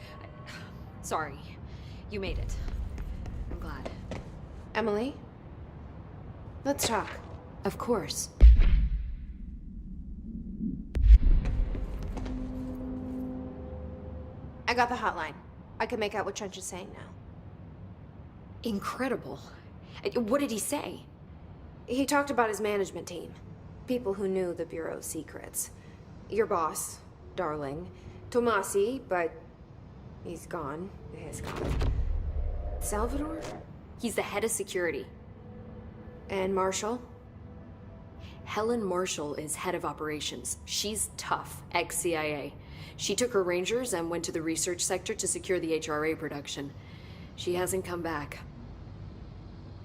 Sorry. You made it. I'm glad. Emily? Let's talk. Of course. I got the hotline. I can make out what Trench is saying now. Incredible. What did he say? He talked about his management team. People who knew the Bureau's secrets. Your boss, Darling. Tomasi, but he's gone. He's gone. Salvador? He's the head of security. And Marshall? Helen Marshall is head of operations. She's tough, ex-CIA. She took her Rangers and went to the research sector to secure the HRA production. She hasn't come back.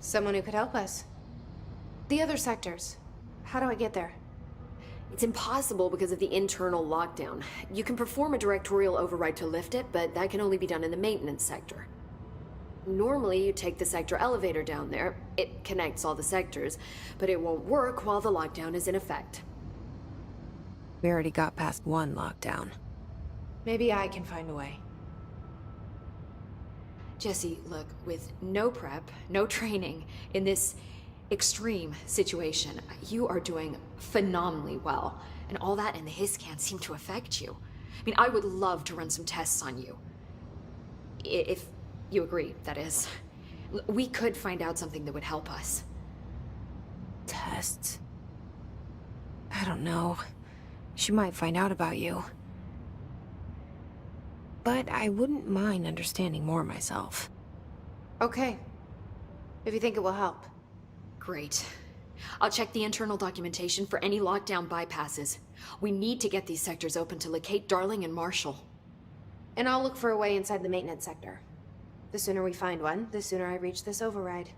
Someone who could help us. The other sectors. How do I get there? It's impossible because of the internal lockdown. You can perform a directorial override to lift it, but that can only be done in the maintenance sector. Normally, you take the sector elevator down there. It connects all the sectors, but it won't work while the lockdown is in effect. We already got past one lockdown. Maybe I can find a way. Jesse, look, with no prep, no training, in this extreme situation, you are doing phenomenally well. And all that and the hiss can't seem to affect you. I mean, I would love to run some tests on you. If you agree, that is. We could find out something that would help us. Tests? I don't know. She might find out about you. But I wouldn't mind understanding more myself. Okay. If you think it will help. Great. I'll check the internal documentation for any lockdown bypasses. We need to get these sectors open to locate Darling and Marshall. And I'll look for a way inside the maintenance sector. The sooner we find one, the sooner I reach this override.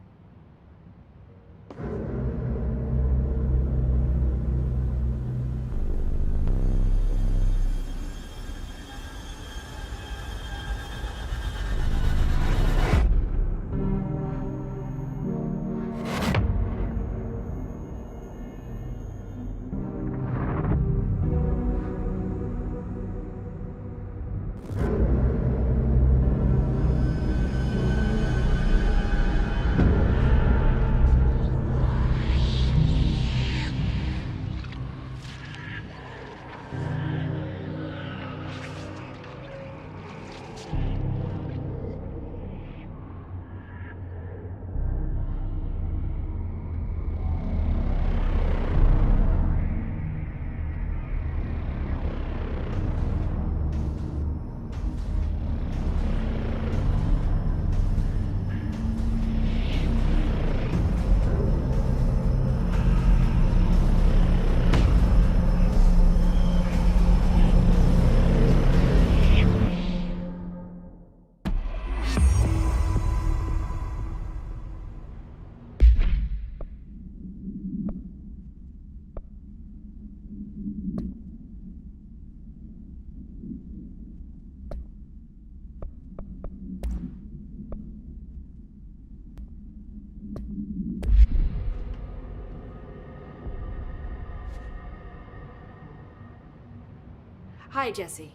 Hi, Jesse.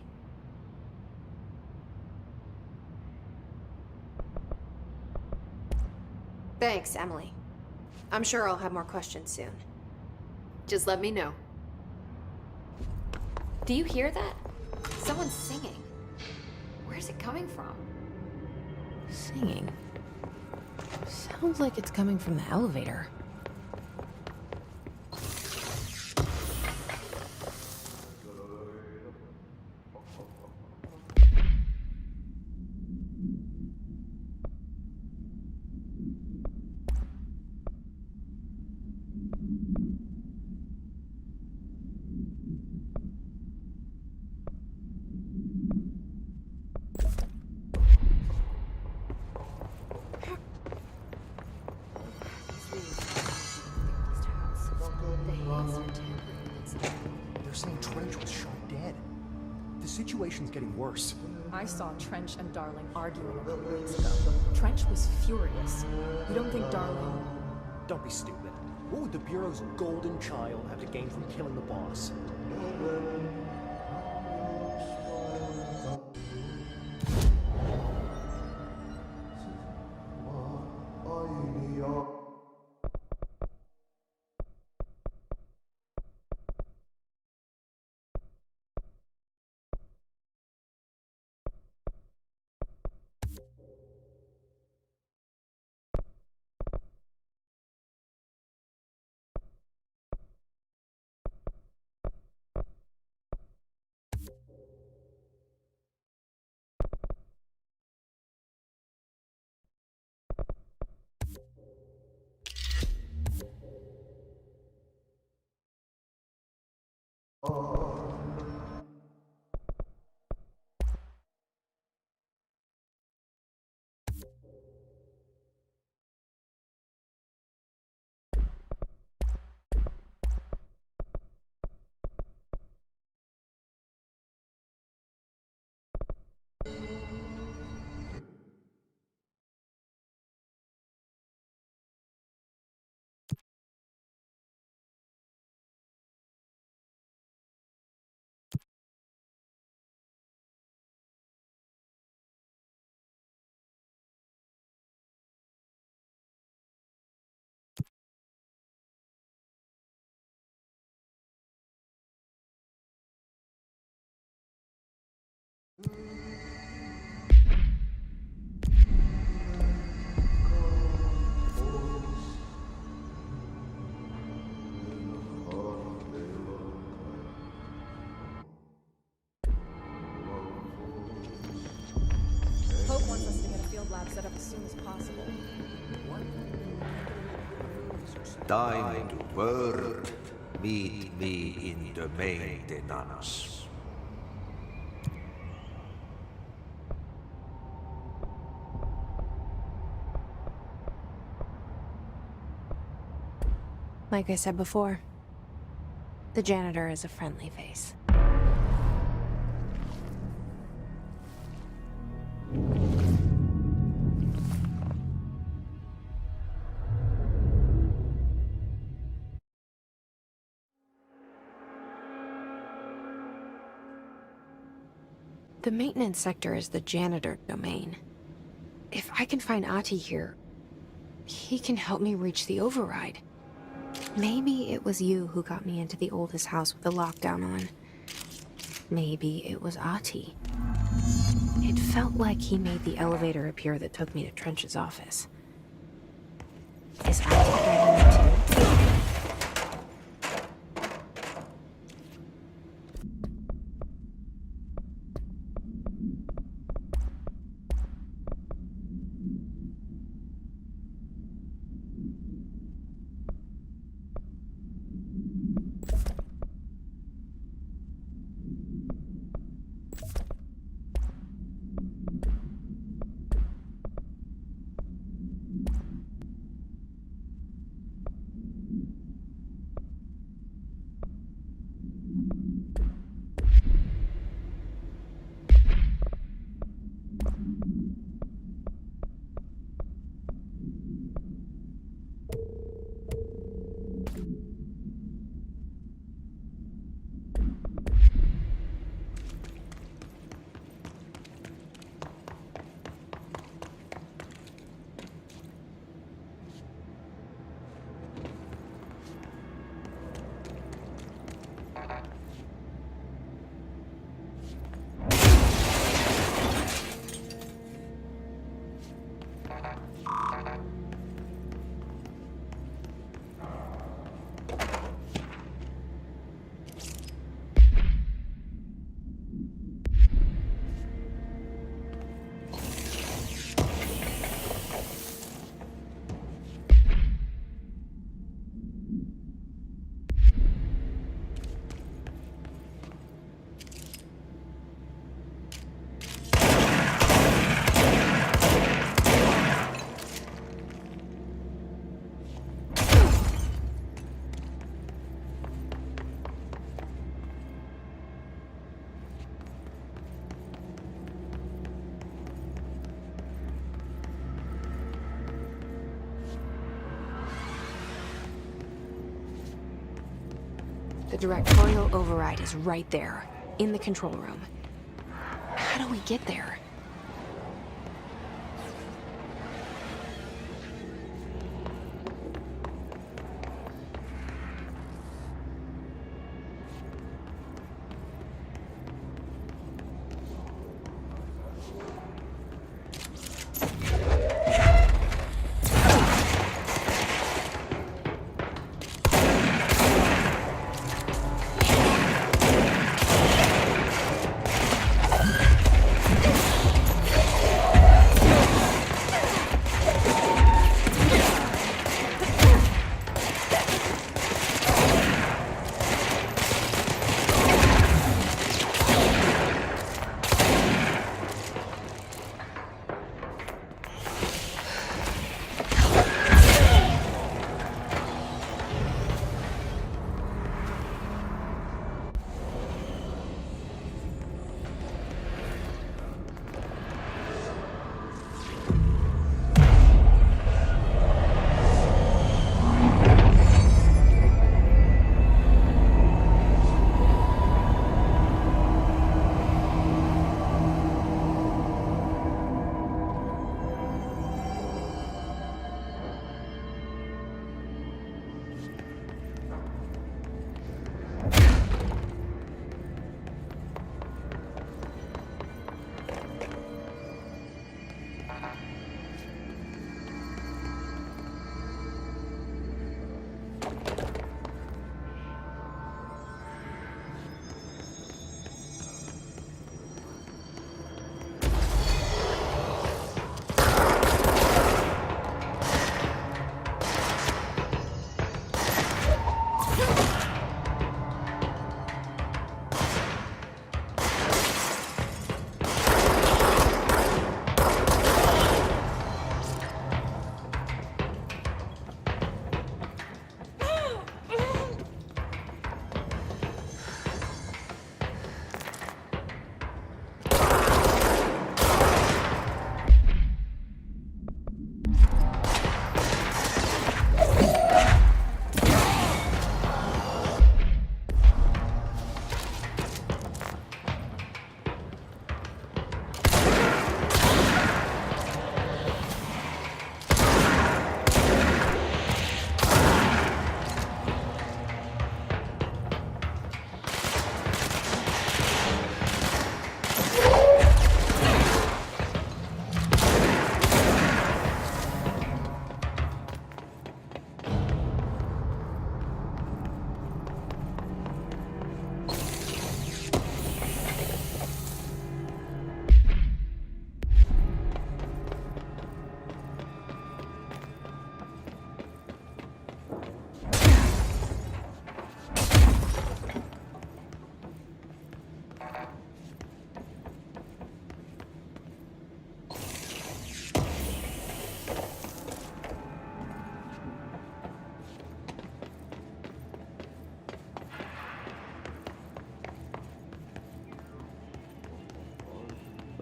Thanks, Emily. I'm sure I'll have more questions soon. Just let me know. Do you hear that? Someone's singing. Where's it coming from? Singing? Sounds like it's coming from the elevator. They're saying Trench was shot dead. The situation's getting worse. I saw Trench and Darling arguing a couple weeks ago. Trench was furious. You don't think Darling... Don't be stupid. What would the Bureau's golden child have to gain from killing the boss? Pope wants us to get a field lab set up as soon as possible. Time to work. Meet me in the maintenance. Like I said before, the janitor is a friendly face. The maintenance sector is the janitor domain. If I can find Ahti here, he can help me reach the override. Maybe it was you who got me into the oldest house with the lockdown on. Maybe it was Ahti. It felt like he made the elevator appear that took me to Trench's office. Is Ahti driving me too? The directorial override is right there, in the control room. How do we get there?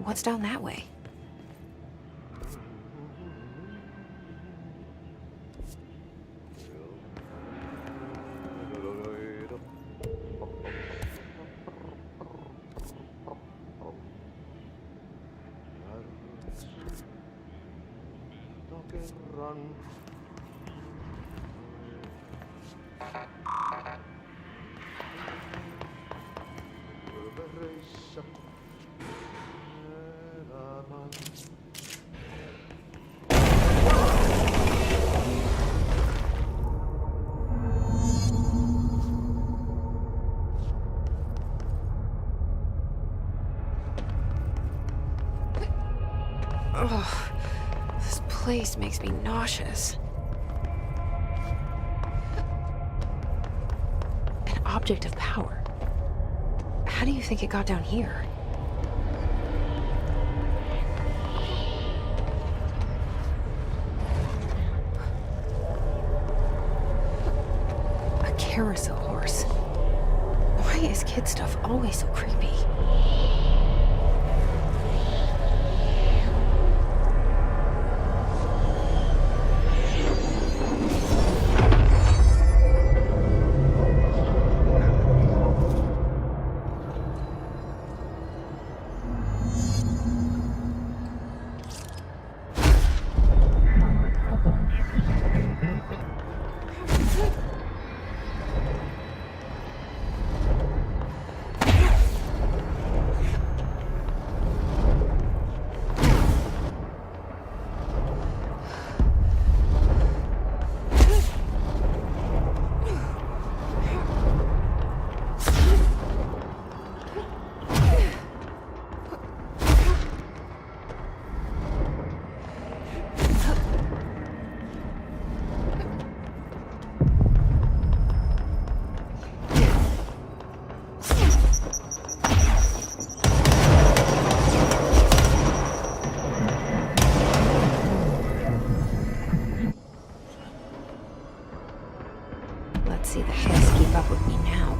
What's down that way? Ugh, this place makes me nauseous. An object of power. How do you think it got down here? A carousel horse. Why is kid stuff always so creepy? Let's see the heads keep up with me now.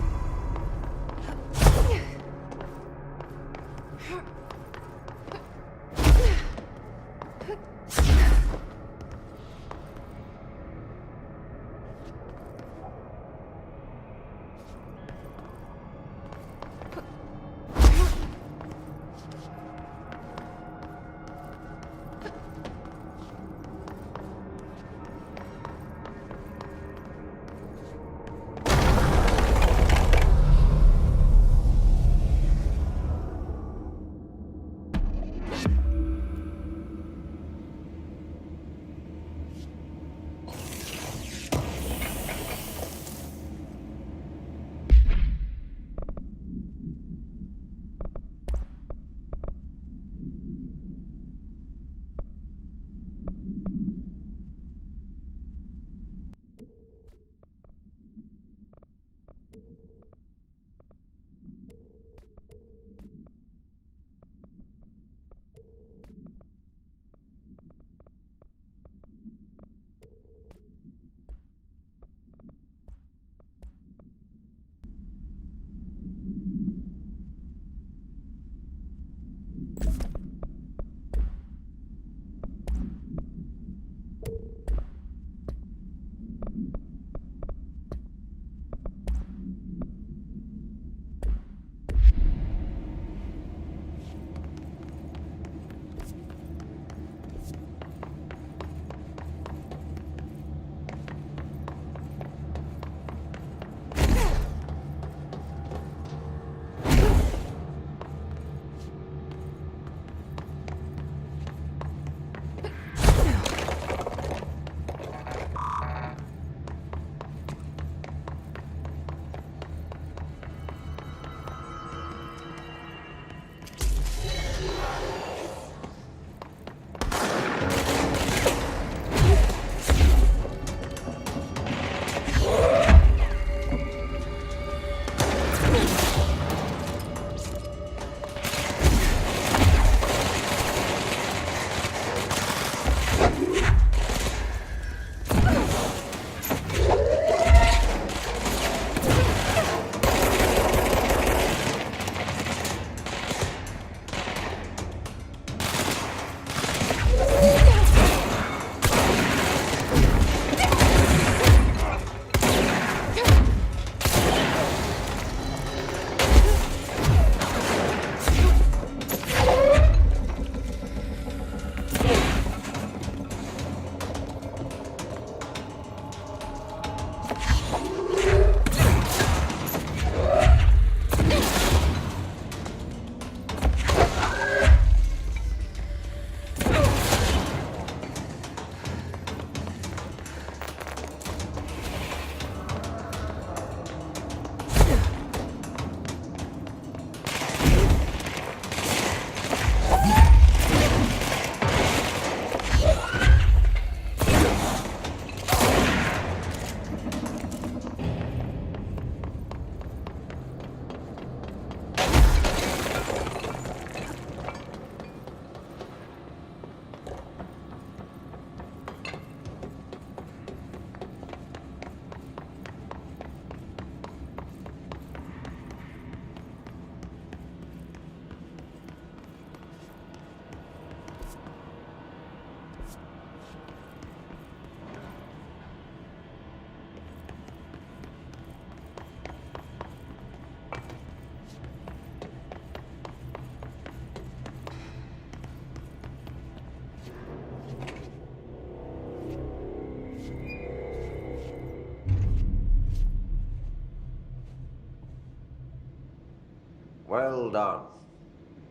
Well done.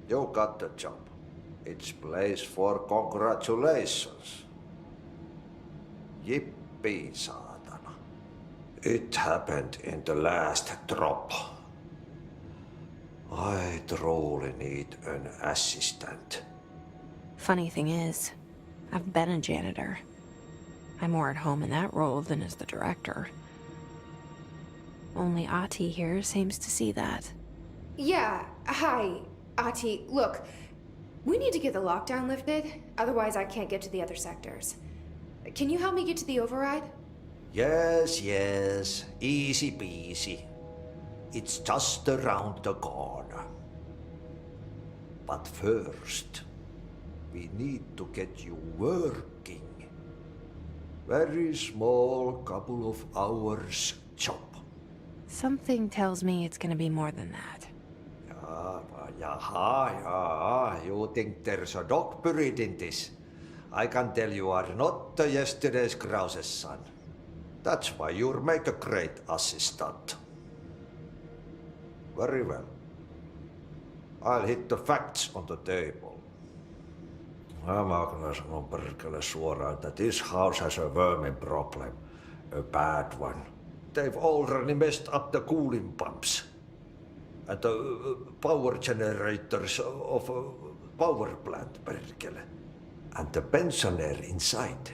You got the job. It's place for congratulations. Yippee, saatana. It happened in the last drop. I truly need an assistant. Funny thing is, I've been a janitor. I'm more at home in that role than as the director. Only Ati here seems to see that. Yeah, hi, Ati. Look, we need to get the lockdown lifted, otherwise I can't get to the other sectors. Can you help me get to the override? Yes, yes. Easy peasy. It's just around the corner. But first, we need to get you working. Very small, couple of hours job. Something tells me it's gonna be more than that. Yeah. You think there's a dog buried in this? I can tell you are not yesterday's Krause's son. That's why you'll make a great assistant. Very well. I'll hit the facts on the table. Mä kyllä sanon perkele suoraan, that this house has a vermin problem. A bad one. They've already messed up the cooling pumps. And the power generators of a power plant, perkele. And the pensioner inside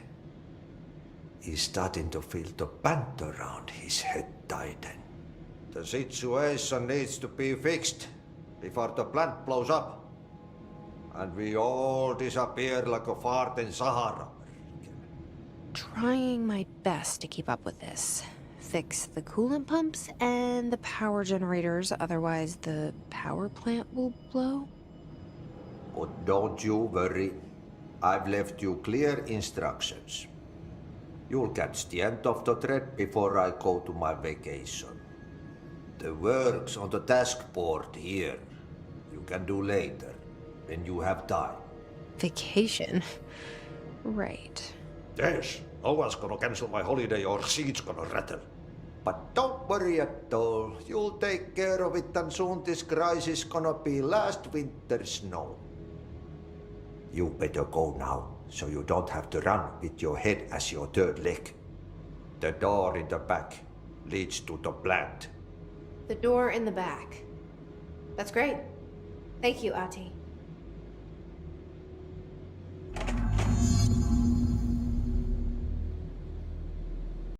is starting to feel the pant around his head tighten. The situation needs to be fixed before the plant blows up. And we all disappear like a fart in Sahara. Trying my best to keep up with this. Fix the coolant pumps and the power generators, otherwise the power plant will blow. But don't you worry. I've left you clear instructions. You'll catch the end of the thread before I go to my vacation. The work's on the task board here. You can do later, when you have time. Vacation? Right. Yes, no one's gonna cancel my holiday or seat's gonna rattle. But don't worry at all. You'll take care of it and soon this crisis gonna be last winter's snow. You better go now, so you don't have to run with your head as your third leg. The door in the back leads to the plant. The door in the back. That's great. Thank you, Ati.